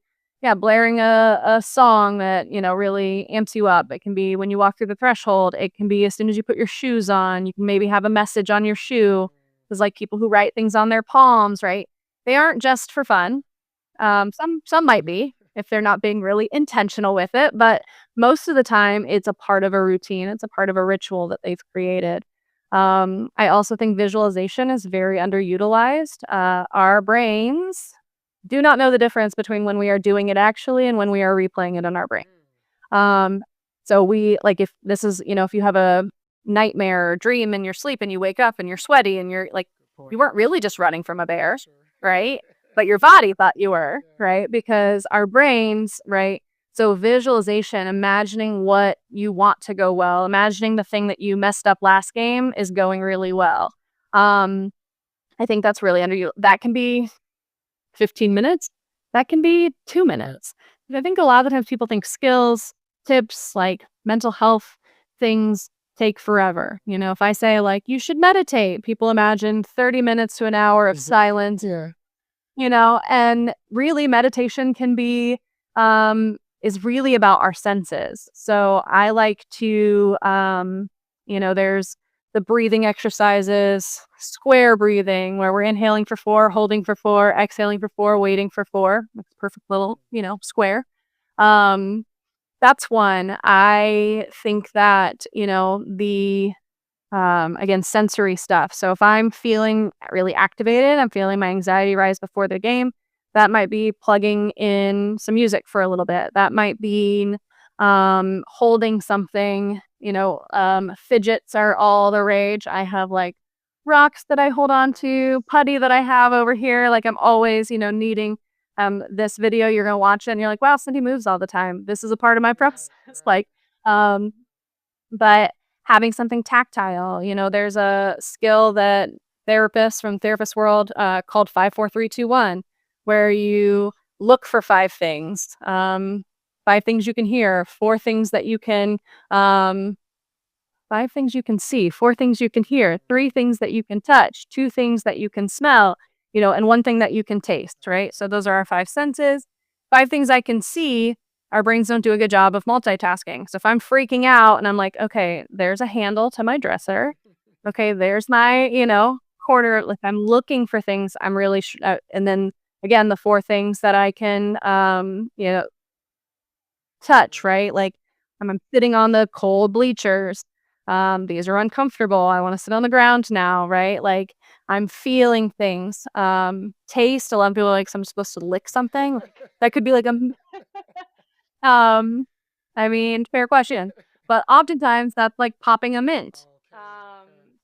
blaring a song that, really amps you up. It can be when you walk through the threshold. It can be as soon as you put your shoes on. You can maybe have a message on your shoe. There's like people who write things on their palms, right? They aren't just for fun. Some might be if they're not being really intentional with it, but most of the time it's a part of a routine. It's a part of a ritual that they've created. I also think visualization is very underutilized. Our brains do not know the difference between when we are doing it actually and when we are replaying it in our brain. Um, so we like if this is, if you have a nightmare or dream in your sleep and you wake up and you're sweaty and you're like, you weren't really just running from a bear, right? But your body thought you were, right? Because our brains, right? So visualization, imagining what you want to go well, imagining the thing that you messed up last game is going really well. I think that's really under you. That can be 15 minutes. That can be 2 minutes. I think a lot of the times people think skills, tips, like mental health things take forever. If I say like you should meditate, people imagine 30 minutes to an hour of silence, Yeah. And really meditation can be is really about our senses. So I like to there's the breathing exercises, square breathing, where we're inhaling for 4, holding for 4, exhaling for 4, waiting for 4. That's a perfect little, square. Um, that's one. I think that, the again, sensory stuff. So if I'm feeling really activated, I'm feeling my anxiety rise before the game, that might be plugging in some music for a little bit. That might be holding something, fidgets are all the rage. I have like rocks that I hold on to, putty that I have over here. Like I'm always, needing this video, you're going to watch it and you're like, wow, Cindi moves all the time. This is a part of my process. Like, um, but having something tactile, there's a skill that therapists from therapist world called 5 4 3 2 1, where you look for 5 things, 5 things you can hear, 4 things that you can, 5 things you can see, 4 things you can hear, 3 things that you can touch, 2 things that you can smell, and 1 thing that you can taste, right? So those are our 5 senses. 5 things I can see, our brains don't do a good job of multitasking. So if I'm freaking out and I'm like, okay, there's a handle to my dresser. Okay, there's my, corner. If I'm looking for things, I'm really, and then again, the 4 things that I can, touch, right? Like I'm sitting on the cold bleachers. These are uncomfortable. I want to sit on the ground now, right? Like I'm feeling things. Taste. A lot of people are like, so I'm supposed to lick something. That could be like um, I mean, fair question. But oftentimes that's like popping a mint.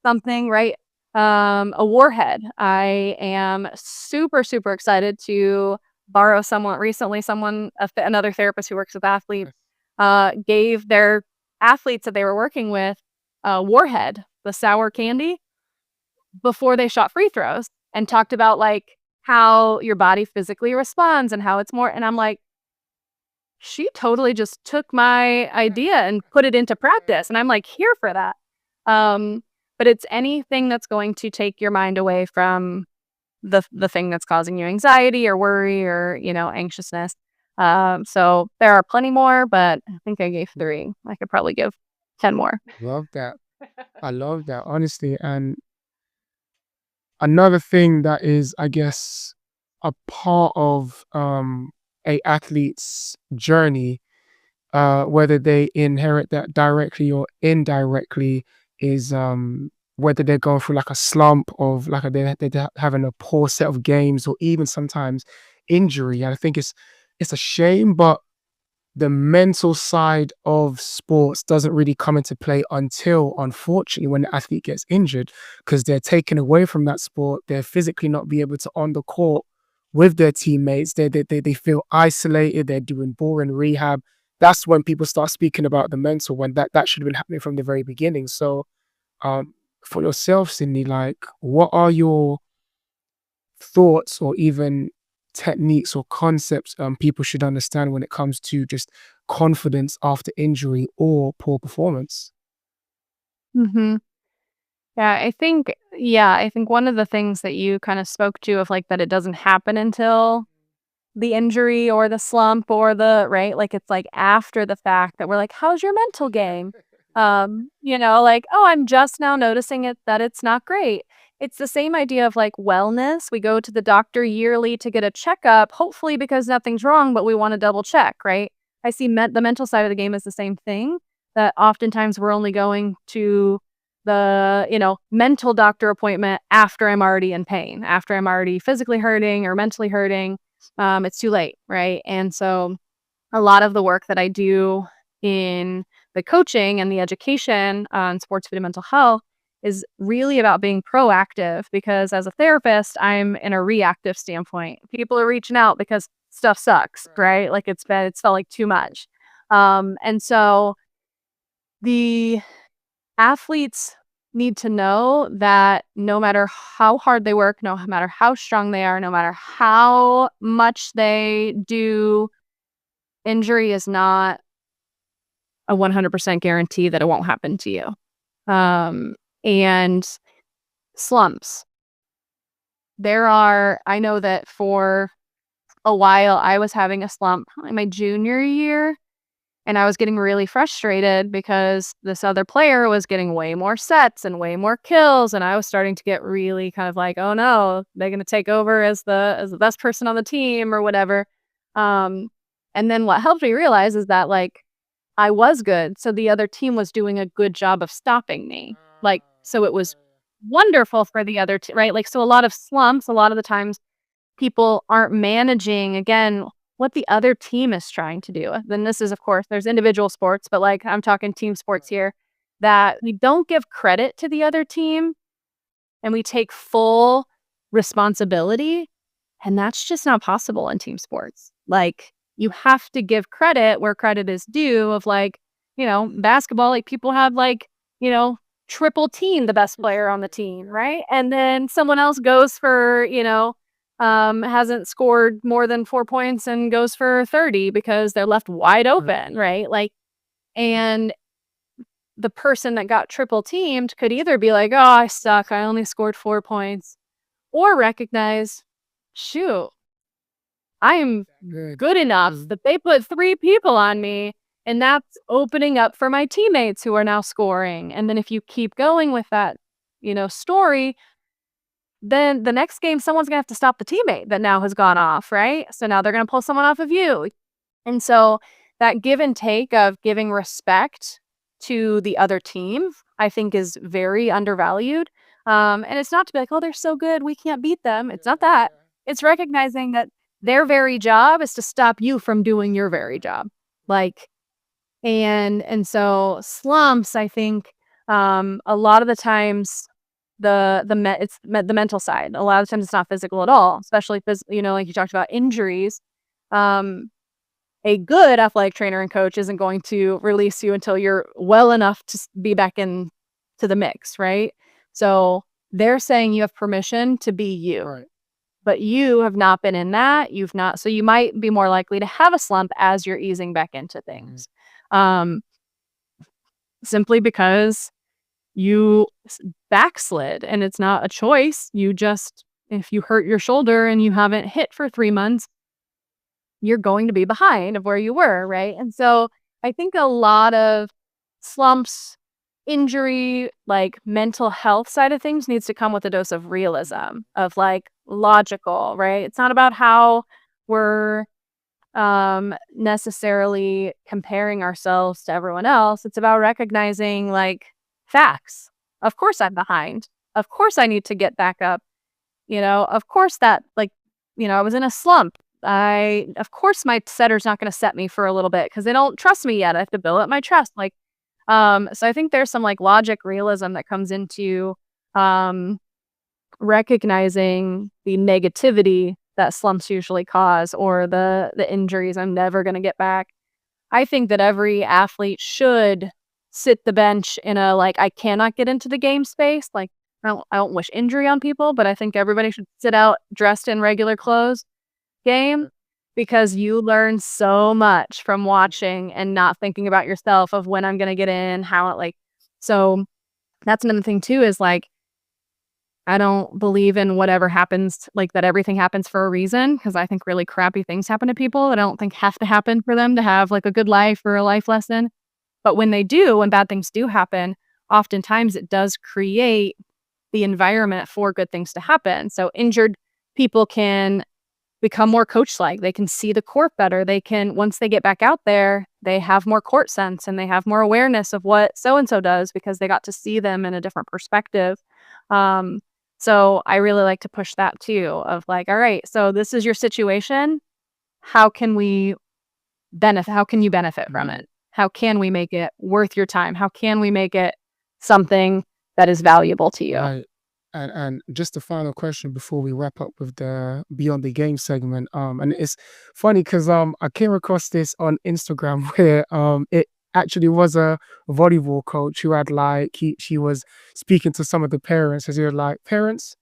Something, right? A warhead. I am super, super excited to borrow another therapist who works with athletes, gave their athletes that they were working with warhead, the sour candy, before they shot free throws and talked about like how your body physically responds and how it's more. And I'm like, she totally just took my idea and put it into practice. And I'm like, here for that. But it's anything that's going to take your mind away from the thing that's causing you anxiety or worry or, anxiousness. So there are plenty more, but I think I gave 3. I could probably give 10 more. Love that. I love that, honestly. And another thing that is, I guess, a part of a athlete's journey, whether they inherit that directly or indirectly, is whether they're going through like a slump of like they're having a poor set of games or even sometimes injury. And I think it's a shame, but the mental side of sports doesn't really come into play until, unfortunately, when the athlete gets injured, because they're taken away from that sport. They're physically not be able to on the court with their teammates. They feel isolated. They're doing boring rehab. That's when people start speaking about the mental, when that should have been happening from the very beginning. So, for yourself, Cindy, like, what are your thoughts or even techniques or concepts people should understand when it comes to just confidence after injury or poor performance? Mhm. I think one of the things that you kind of spoke to of like that it doesn't happen until the injury or the slump or the right, like it's like after the fact that we're like, "How's your mental game?" Like, "Oh, I'm just now noticing it that it's not great." It's the same idea of like wellness. We go to the doctor yearly to get a checkup, hopefully because nothing's wrong, but we want to double check, right? I see the mental side of the game is the same thing. That oftentimes we're only going to the, mental doctor appointment after I'm already in pain, after I'm already physically hurting or mentally hurting. It's too late, right? And so a lot of the work that I do in the coaching and the education on sports food and mental health is really about being proactive because as a therapist, I'm in a reactive standpoint. People are reaching out because stuff sucks, right? Like it's felt like too much. And so the athletes need to know that no matter how hard they work, no matter how strong they are, no matter how much they do, injury is not a 100% guarantee that it won't happen to you. And slumps. I know that for a while I was having a slump in my junior year. And I was getting really frustrated because this other player was getting way more sets and way more kills, and I was starting to get really kind of like, "Oh no, they're gonna take over as the best person on the team or whatever." Um, and then what helped me realize is that like I was good, so the other team was doing a good job of stopping me. Like, so it was wonderful for the other team, right? Like, so a lot of slumps, a lot of the times people aren't managing, again, what the other team is trying to do. Then this is, of course, there's individual sports, but like I'm talking team sports here, that we don't give credit to the other team and we take full responsibility. And that's just not possible in team sports. Like you have to give credit where credit is due of like, basketball, like people have like, triple team the best player on the team, right? And then someone else goes for, hasn't scored more than 4 points and goes for 30 because they're left wide open, right? Like, and the person that got triple teamed could either be like, "Oh, I suck. I only scored 4 points," or recognize, "Shoot, I am Good. good enough that they put 3 people on me, and that's opening up for my teammates who are now scoring." And then if you keep going with that, story, then the next game, someone's gonna have to stop the teammate that now has gone off, right? So now they're gonna pull someone off of you. And so that give and take of giving respect to the other team, I think is very undervalued. And it's not to be like, oh, they're so good, we can't beat them. It's not that. It's recognizing that their very job is to stop you from doing your very job. Like, and so slumps, I think, a lot of the times the mental side. A lot of times it's not physical at all, especially like you talked about injuries. Um, a good athletic trainer and coach isn't going to release you until you're well enough to be back in to the mix, right? So they're saying you have permission to be you, Right. but you have not been in that. You've not, so you might be more likely to have a slump as you're easing back into things. Um, Simply because you backslid, and it's not a choice. If you hurt your shoulder and you haven't hit for 3 months, you're going to be behind of where you were, right? And so I think a lot of slumps, injury, like mental health side of things needs to come with a dose of realism, of like logical, right? It's not about how we're necessarily comparing ourselves to everyone else. It's about recognizing like facts. Of course I'm behind. Of course I need to get back up. Of course that I was in a slump. Of course my setter's not going to set me for a little bit because they don't trust me yet. I have to build up my trust. So I think there's some like logic realism that comes into um, recognizing the negativity that slumps usually cause, or the injuries I'm never going to get back. I think that every athlete should sit the bench in a like I cannot get into the game space. Like I don't wish injury on people, but I think everybody should sit out dressed in regular clothes game, because you learn so much from watching and not thinking about yourself of when I'm going to get in, how it like. So that's another thing too, is like I don't believe in whatever happens, like that everything happens for a reason, because I think really crappy things happen to people that I don't think have to happen for them to have like a good life or a life lesson. But when they do, when bad things do happen, oftentimes it does create the environment for good things to happen. So injured people can become more coach-like. They can see the court better. They can, once they get back out there, they have more court sense and they have more awareness of what so-and-so does because they got to see them in a different perspective. So I really like to push that too, of like, all right, so this is your situation. How can we benefit? How can you benefit from it? How can we make it worth your time? How can we make it something that is valuable to you? Right. And just a final question before we wrap up with the Beyond the Game segment. And it's funny because I came across this on Instagram where it actually was a volleyball coach who had like she was speaking to some of the parents as he was like, parents,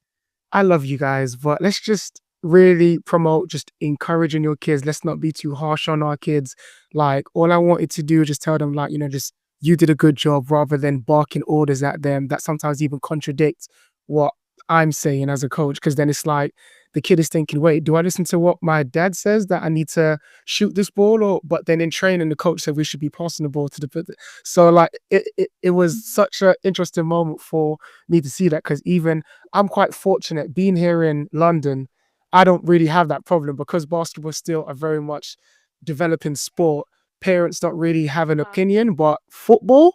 I love you guys, but let's just really promote just encouraging your kids. Let's not be too harsh on our kids. Like, all I wanted to do is just tell them, like, just you did a good job rather than barking orders at them that sometimes even contradicts what I'm saying as a coach. Cause then it's like the kid is thinking, wait, do I listen to what my dad says that I need to shoot this ball? Or but then in training, the coach said we should be passing the ball to the. So like it was such an interesting moment for me to see that, because even I'm quite fortunate being here in London. I don't really have that problem because basketball is still a very much developing sport. Parents don't really have an opinion, but football,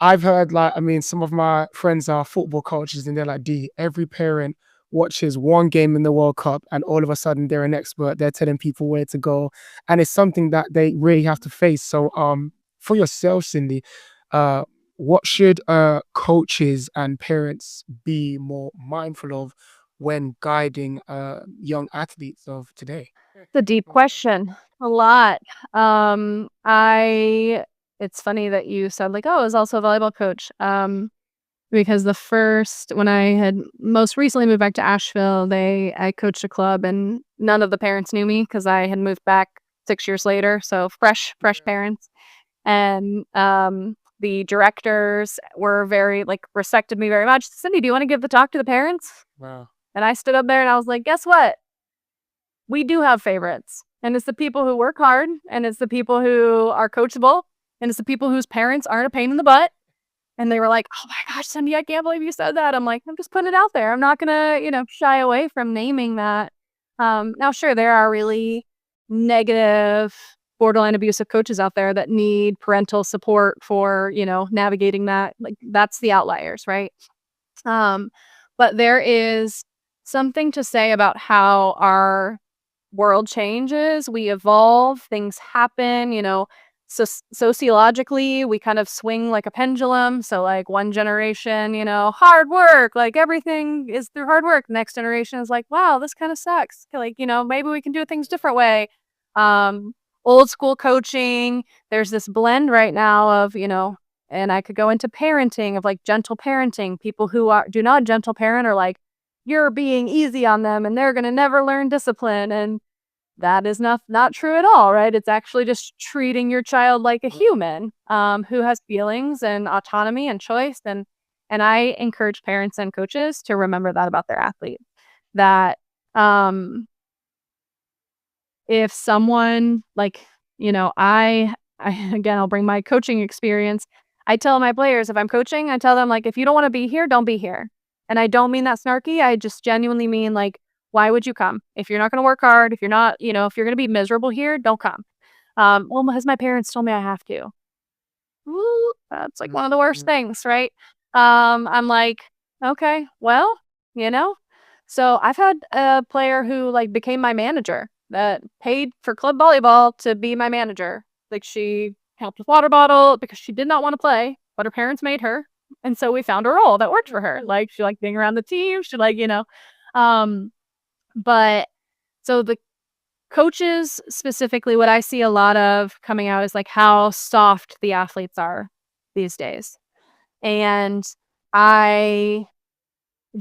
I've heard like, I mean, some of my friends are football coaches and they're like, D, every parent watches one game in the World Cup and all of a sudden they're an expert. They're telling people where to go. And it's something that they really have to face. So for yourself, Cindy, uh what should coaches and parents be more mindful of when guiding young athletes of today? It's a deep question. A lot. I It's funny that you said like, oh, I was also a volleyball coach. Because when I had most recently moved back to Asheville, I coached a club and none of the parents knew me because I had moved back 6 years later. So fresh parents. And the directors were very like respected me very much. Cindy, do you want to give the talk to the parents? Wow. And I stood up there and I was like, guess what? We do have favorites. And it's the people who work hard, and it's the people who are coachable, and it's the people whose parents aren't a pain in the butt. And they were like, oh my gosh, Cindy, I can't believe you said that. I'm like, I'm just putting it out there. I'm not going to, shy away from naming that. Now, sure, there are really negative, borderline abusive coaches out there that need parental support for, navigating that. Like, that's the outliers, right? But there is something to say about how our world changes, we evolve, things happen, so sociologically, we kind of swing like a pendulum. So like one generation, hard work, like everything is through hard work. Next generation is like, wow, this kind of sucks. Like, maybe we can do things different way. Old school coaching, there's this blend right now of, and I could go into parenting of like gentle parenting. People who do not gentle parent are like, you're being easy on them and they're going to never learn discipline. And that is not true at all, right? It's actually just treating your child like a human, who has feelings and autonomy and choice. And I encourage parents and coaches to remember that about their athletes. That um, if someone like, I again, I'll bring my coaching experience. I tell my players if I'm coaching, I tell them like, if you don't want to be here, don't be here. And I don't mean that snarky. I just genuinely mean like, why would you come? If you're not going to work hard, if you're not, if you're going to be miserable here, don't come. Well, because my parents told me I have to. Ooh, that's like one of the worst things, right? I'm like, okay, well, you know. So I've had a player who like became my manager that paid for club volleyball to be my manager. Like she helped with water bottle because she did not want to play, but her parents made her. And so we found a role that worked for her. Like she liked being around the team. She um, but so the coaches specifically, what I see a lot of coming out is like how soft the athletes are these days. And I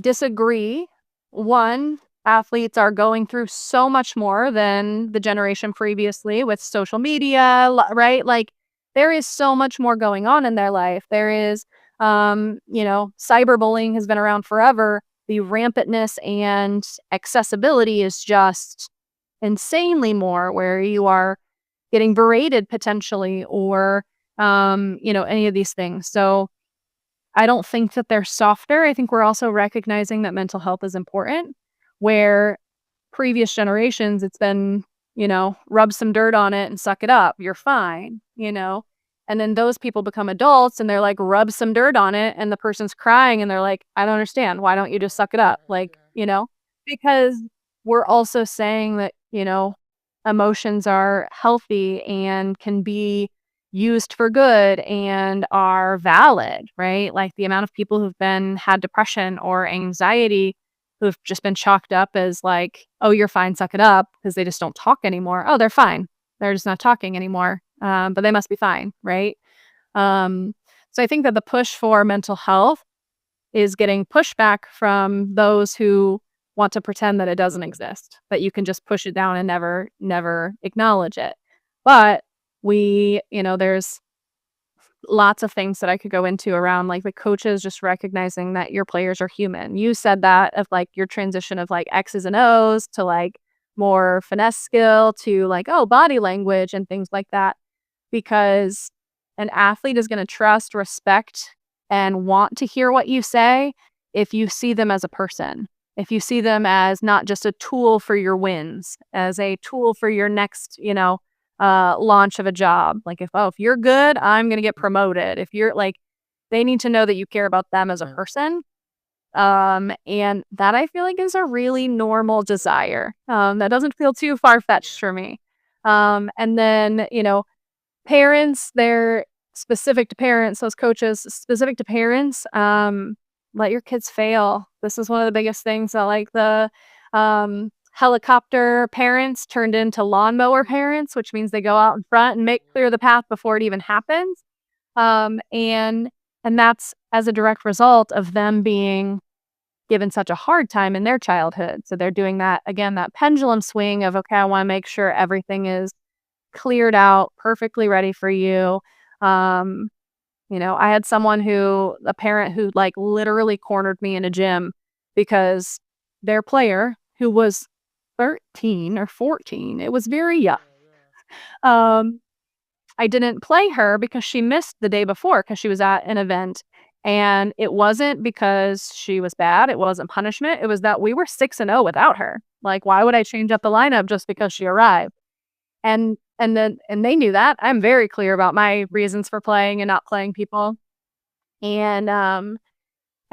disagree. One, athletes are going through so much more than the generation previously with social media, right? Like there is so much more going on in their life. There is, cyberbullying has been around forever. The rampantness and accessibility is just insanely more, where you are getting berated potentially or, any of these things. So I don't think that they're softer. I think we're also recognizing that mental health is important, where previous generations, it's been, rub some dirt on it and suck it up. You're fine. And then those people become adults and they're like, rub some dirt on it. And the person's crying and they're like, I don't understand. Why don't you just suck it up? Because we're also saying that, emotions are healthy and can be used for good and are valid, right? Like the amount of people who've had depression or anxiety who've just been chalked up as like, oh, you're fine, suck it up, because they just don't talk anymore. Oh, they're fine. They're just not talking anymore. But they must be fine, right? So I think that the push for mental health is getting pushback from those who want to pretend that it doesn't exist, that you can just push it down and never acknowledge it. But there's lots of things that I could go into around like the coaches just recognizing that your players are human. You said that of like your transition of like X's and O's to like more finesse skill to like, oh, body language and things like that. Because an athlete is going to trust, respect, and want to hear what you say if you see them as a person. If you see them as not just a tool for your wins, as a tool for your next, launch of a job. Like if you're good, I'm going to get promoted. If you're like, they need to know that you care about them as a person. And that I feel like is a really normal desire. That doesn't feel too far-fetched for me. And then, parents, they're specific to parents, those coaches specific to parents, let your kids fail. This is one of the biggest things that like the helicopter parents turned into lawnmower parents, which means they go out in front and make clear the path before it even happens. And that's as a direct result of them being given such a hard time in their childhood. So they're doing that, again, that pendulum swing of, okay, I want to make sure everything is cleared out, perfectly ready for you. I had a parent who like literally cornered me in a gym because their player, who was 13 or 14, it was very young. I didn't play her because she missed the day before because she was at an event. And it wasn't because she was bad. It wasn't punishment. It was that we were 6-0 without her. Like, why would I change up the lineup just because she arrived? And they knew that. I'm very clear about my reasons for playing and not playing people. And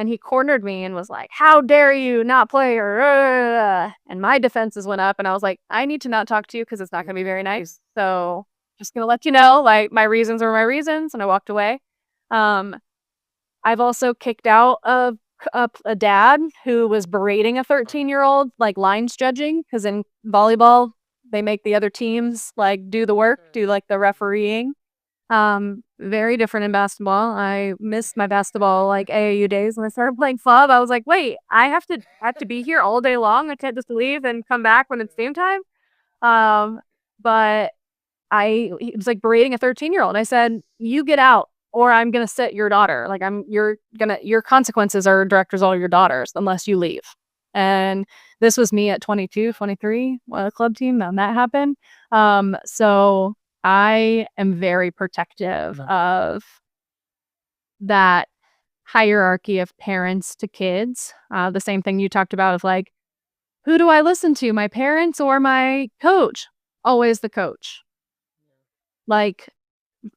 he cornered me and was like, "How dare you not play her?" And my defenses went up, and I was like, "I need to not talk to you because it's not going to be very nice. So just going to let you know, like, my reasons are my reasons." And I walked away. I've also kicked out a dad who was berating a 13-year-old, like lines judging, because in volleyball, they make the other teams like do the work, do like the refereeing. Very different in basketball. I missed my basketball like AAU days when I started playing club. I was like, wait, I have to be here all day long. I can't just leave and come back when it's game time. But he was like berating a 13-year-old. I said, "You get out or I'm going to sit your daughter. Like your consequences are direct result of your daughters unless you leave." And this was me at 22, 23, club team when that happened. So I am very protective of that hierarchy of parents to kids. The same thing you talked about of like, who do I listen to, my parents or my coach? Always the coach. Like,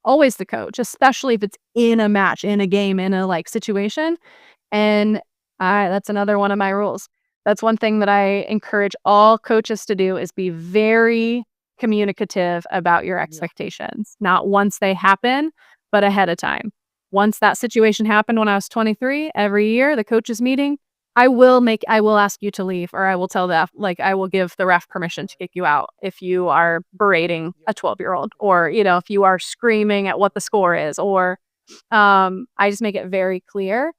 always the coach, especially if it's in a match, in a game, in a like situation. And that's another one of my rules. That's one thing that I encourage all coaches to do is be very communicative about your expectations. Not once they happen, but ahead of time. Once that situation happened when I was 23, every year the coaches meeting, I will ask you to leave, or I will tell the I will give the ref permission to kick you out if you are berating a 12-year-old, or if you are screaming at what the score is, or I just make it very clear,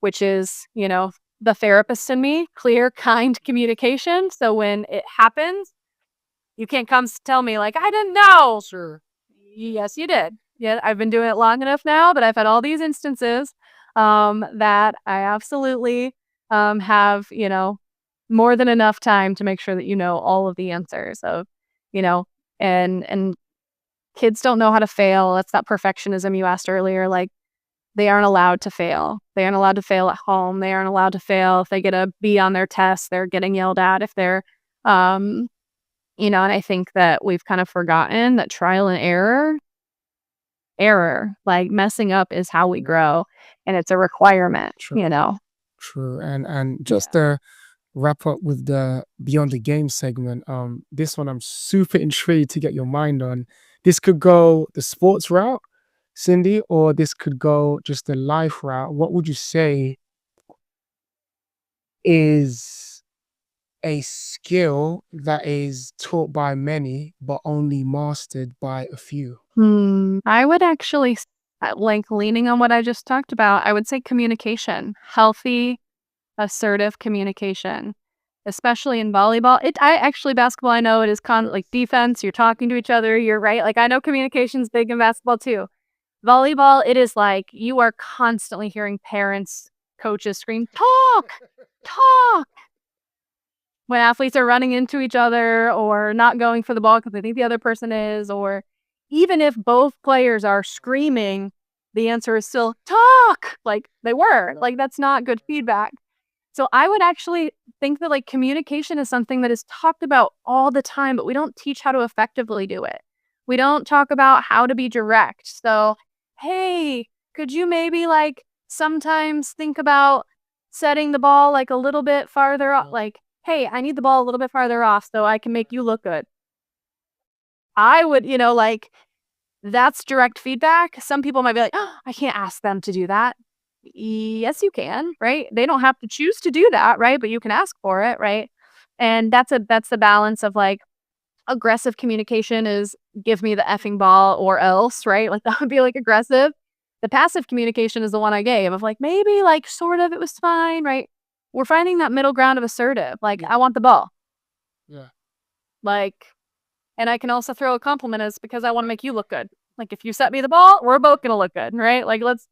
which is, the therapist in me, clear, kind communication. So when it happens, you can't come tell me like, I didn't know. Sure. Yes, you did. Yeah, I've been doing it long enough now, but I've had all these instances that I absolutely have, more than enough time to make sure that you know all of the answers of, you know, and kids don't know how to fail. That's that perfectionism you asked earlier. Like, they aren't allowed to fail. They aren't allowed to fail at home. They aren't allowed to fail. If they get a B on their test, they're getting yelled at. If they're, and I think that we've kind of forgotten that trial and error, like messing up is how we grow, and it's a requirement, True. True. And just to wrap up with the beyond the game segment, this one I'm super intrigued to get your mind on. This could go the sports route, Cindi, or this could go just the life route. What would you say is a skill that is taught by many but only mastered by a few? I would actually, like leaning on what I just talked about, I would say communication, healthy, assertive communication, especially in volleyball. Basketball, I know it is like defense, you're talking to each other, you're right. Like, I know communication's big in basketball too. Volleyball, it is like you are constantly hearing parents, coaches scream, talk, talk, when athletes are running into each other or not going for the ball because they think the other person is, or even if both players are screaming, the answer is still talk, like they were. Like, that's not good feedback. So I would actually think that like communication is something that is talked about all the time, but we don't teach how to effectively do it. We don't talk about how to be direct. So, hey, could you maybe like sometimes think about setting the ball like a little bit farther off? Like, hey, I need the ball a little bit farther off so I can make you look good. I would, like, that's direct feedback. Some people might be like, oh, I can't ask them to do that. Yes, you can, right? They don't have to choose to do that, right? But you can ask for it, right? And that's the balance of like aggressive communication is give me the effing ball or else, right? Like, that would be like aggressive. The passive communication is the one I gave of like maybe like sort of it was fine, right? We're finding that middle ground of assertive. Like, I want the ball. Yeah. Like, and I can also throw a compliment as because I want to make you look good. Like, if you set me the ball, we're both gonna look good, right? Like, let's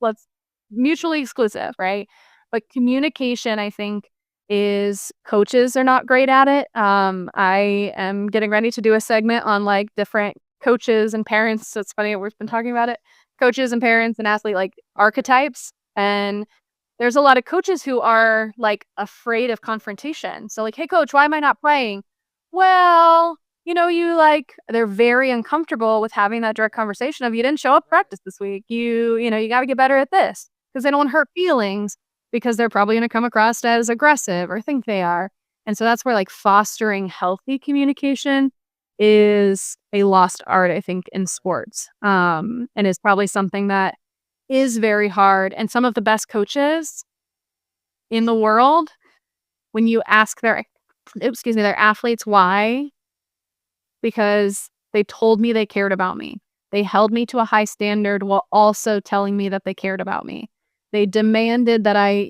mutually exclusive, right? But communication, I think, is coaches are not great at it. I am getting ready to do a segment on like different coaches and parents. So it's funny we've been talking about it. Coaches and parents and athlete like archetypes. And there's a lot of coaches who are like afraid of confrontation. So like, hey coach, why am I not playing? Well, they're very uncomfortable with having that direct conversation of you didn't show up practice this week. You got to get better at this because they don't want to hurt feelings because they're probably going to come across as aggressive or think they are. And so that's where like fostering healthy communication is a lost art, I think, in sports. And is probably something that is very hard. And some of the best coaches in the world, when you ask their athletes why, because they told me they cared about me. They held me to a high standard while also telling me that they cared about me. They demanded that I,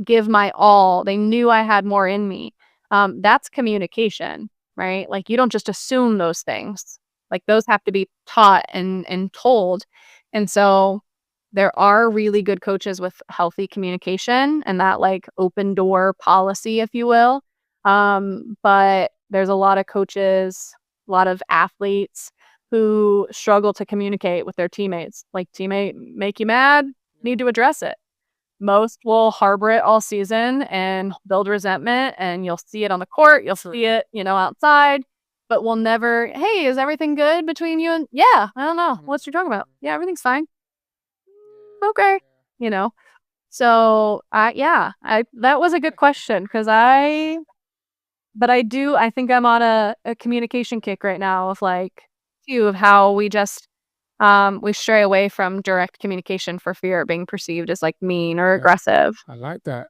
give my all. They knew I had more in me. That's communication. right? Like, you don't just assume those things. Like, those have to be taught and told. And so there are really good coaches with healthy communication and that, like, open door policy, if you will. But there's a lot of coaches, a lot of athletes who struggle to communicate with their teammates. Like, teammate make you mad, need to address it. Most will harbor it all season and build resentment, and you'll see it on the court, you'll see it, outside, but we'll never, "Hey, is everything good between you and" "Yeah, I don't know. What you talking about?" "Yeah, everything's fine." "Okay." You know? So, I that was a good question because I think I'm on a communication kick right now of, like, too, of how we stray away from direct communication for fear of being perceived as, like, mean or Yeah. aggressive. I like that.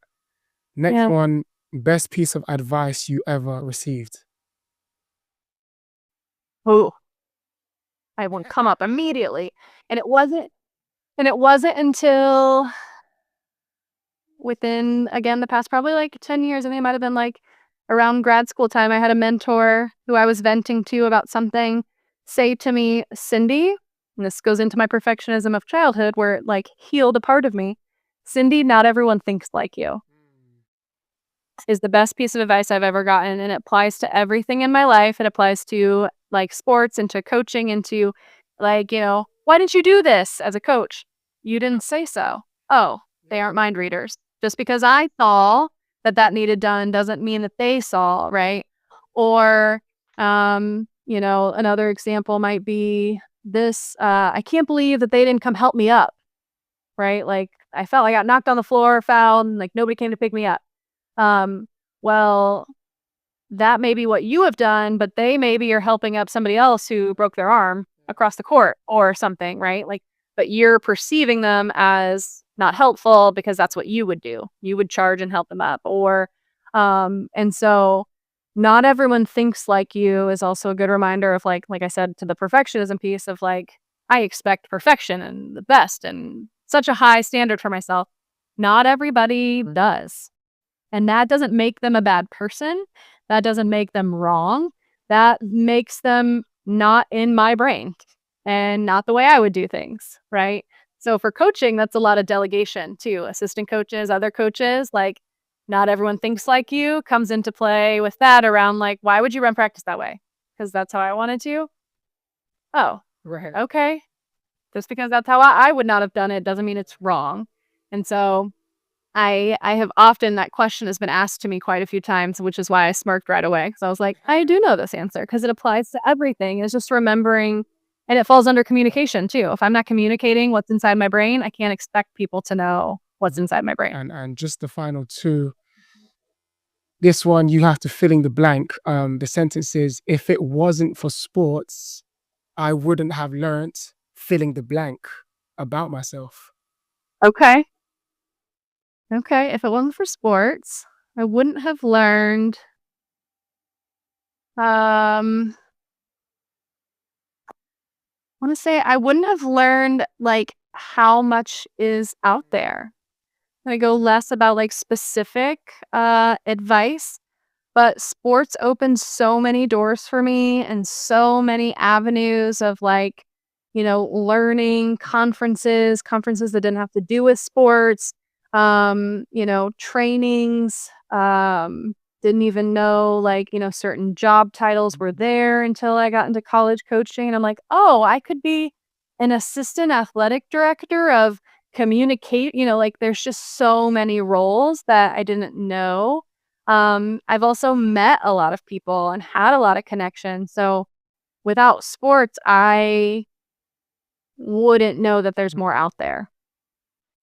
Next Yeah. one, best piece of advice you ever received. Ooh, I had one come up immediately, and it wasn't until within, again, the past probably, like, 10 years. I think it might have been, like, around grad school time. I had a mentor who I was venting to about something say to me, "Cindi," and this goes into my perfectionism of childhood where it, like, healed a part of me. "Cindi, not everyone thinks like you," is the best piece of advice I've ever gotten, and it applies to everything in my life. It applies to, like, sports and to coaching and to, like, "Why didn't you do this?" as a coach. "You didn't say so." "Oh, they aren't mind readers." Just because I saw that needed done doesn't mean that they saw, right? Or, another example might be this, "I can't believe that they didn't come help me up," right? Like, I felt like I got knocked on the floor, fouled, and, like, nobody came to pick me up. Um, well, that may be what you have done, but they maybe are helping up somebody else who broke their arm across the court or something, right? Like, but you're perceiving them as not helpful because that's what you would do. You would charge and help them up. And so not everyone thinks like you is also a good reminder of, like I said, to the perfectionism piece of, like, I expect perfection and the best and such a high standard for myself. Not everybody does. And that doesn't make them a bad person. That doesn't make them wrong. That makes them not in my brain and not the way I would do things, right? So for coaching, that's a lot of delegation too. Assistant coaches, other coaches, like, not everyone thinks like you comes into play with that around, like, why would you run practice that way? Because that's how I wanted to. Oh, Right. okay. Just because that's how I would not have done it doesn't mean it's wrong. And so I have often that question has been asked to me quite a few times, which is why I smirked right away because I was like, "I do know this answer because it applies to everything." It's just remembering, and it falls under communication too. If I'm not communicating what's inside my brain, I can't expect people to know what's inside my brain. And just the final two. This one you have to fill in the blank. The sentence is, if it wasn't for sports, I wouldn't have learnt filling the blank about myself. Okay. Okay. If it wasn't for sports, I wouldn't have learned. I want to say I wouldn't have learned, like, how much is out there. I go less about, like, specific advice, but sports opened so many doors for me and so many avenues of, like, learning, conferences that didn't have to do with sports, trainings, didn't even know, like, certain job titles were there until I got into college coaching. And I'm like, oh, I could be an assistant athletic director of communicate, like, there's just so many roles that I didn't know. I've also met a lot of people and had a lot of connections. So without sports, I wouldn't know that there's more out there.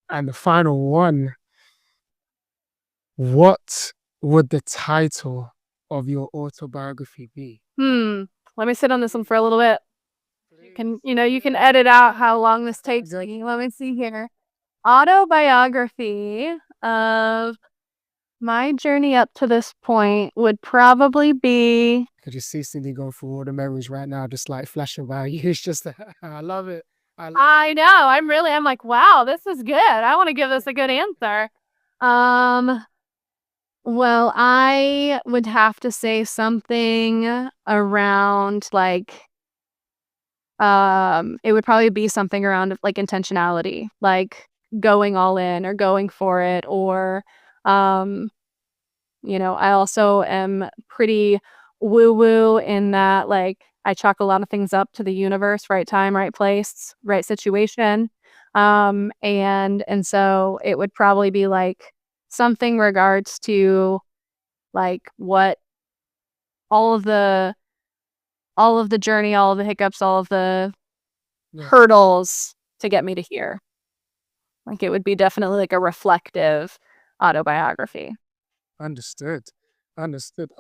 And the final one, what would the title of your autobiography be? Let me sit on this one for a little bit. You can edit out how long this takes. Let me see here. Autobiography of my journey up to this point would probably be. Could you see Cindy going through all the memories right now, just like flashing by you? It's just, I love it. I know. I'm like, wow, this is good. I want to give this a good answer. Um, Well, I would have to say something around, like, it would probably be something around, like, intentionality, like, going all in or going for it or, um, I also am pretty woo-woo in that, like, I chalk a lot of things up to the universe, right time, right place, right situation, and so it would probably be, like, something regards to, like, what all of the all of the journey, all of the hiccups, all of the Yeah. hurdles to get me to here. Like, it would be definitely, like, a reflective autobiography. Understood. Understood.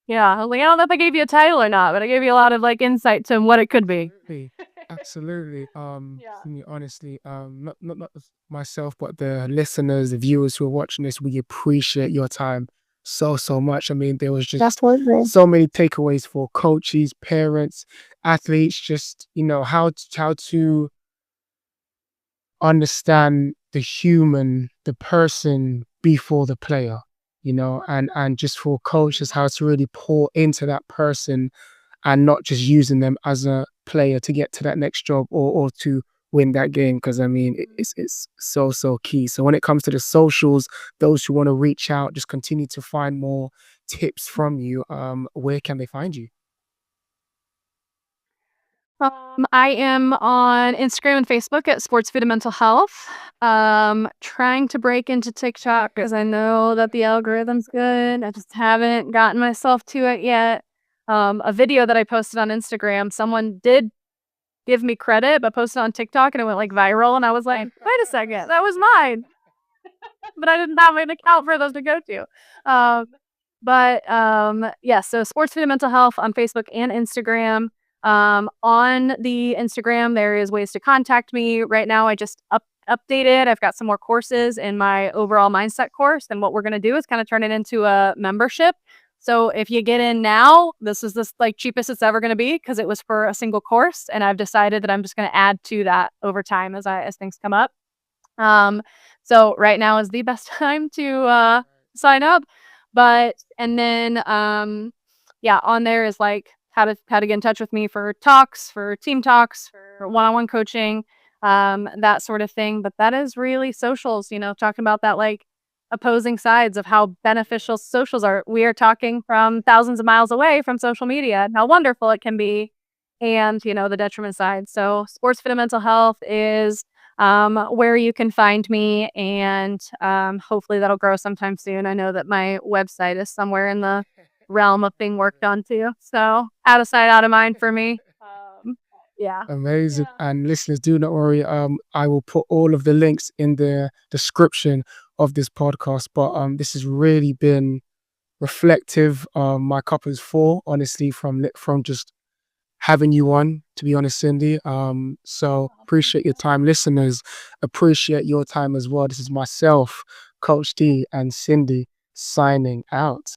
Yeah, I was like, "I don't know if I gave you a title or not, but I gave you a lot of, like, insight to what it could be." Absolutely. Absolutely. Yeah. Honestly, not myself, but the listeners, the viewers who are watching this, we appreciate your time so much. I mean, there was just Definitely. so many takeaways for coaches, parents, athletes, just, how to understand the human, the person before the player, and just for coaches, how to really pour into that person and not just using them as a player to get to that next job or to win that game. Because I mean, it's so key. So when it comes to the socials, those who want to reach out, just continue to find more tips from you. Where can they find you? I am on Instagram and Facebook at Sports Food and Mental Health. Trying to break into TikTok because I know that the algorithm's good. I just haven't gotten myself to it yet. A video that I posted on Instagram, someone did give me credit, but posted on TikTok and it went like viral. And I was like, wait a second, that was mine. But I didn't have an account for those to go to. Um, yeah, so Sports Food and Mental Health on Facebook and Instagram. On the Instagram, there is ways to contact me. Right now, I just updated. I've got some more courses in my overall mindset course, and what we're gonna do is kind of turn it into a membership. So if you get in now, this is the like cheapest it's ever gonna be because it was for a single course, and I've decided that I'm just gonna add to that over time as things come up. Um, so right now is the best time to sign up. But and then yeah, on there is like how to get in touch with me for talks, for team talks, for one-on-one coaching, that sort of thing. But that is really socials, talking about that like opposing sides of how beneficial socials are. We are talking from thousands of miles away from social media and how wonderful it can be and the detriment side. So sports fit and mental health is where you can find me, and hopefully that'll grow sometime soon. I know that my website is somewhere in the realm of being worked on too. So out of sight, out of mind for me. Yeah. Amazing. Yeah. And listeners, do not worry. I will put all of the links in the description of this podcast. But this has really been reflective. My cup is full, honestly, from just having you on, to be honest, Cindy. So appreciate your time. Listeners, appreciate your time as well. This is myself, Coach D, and Cindy signing out.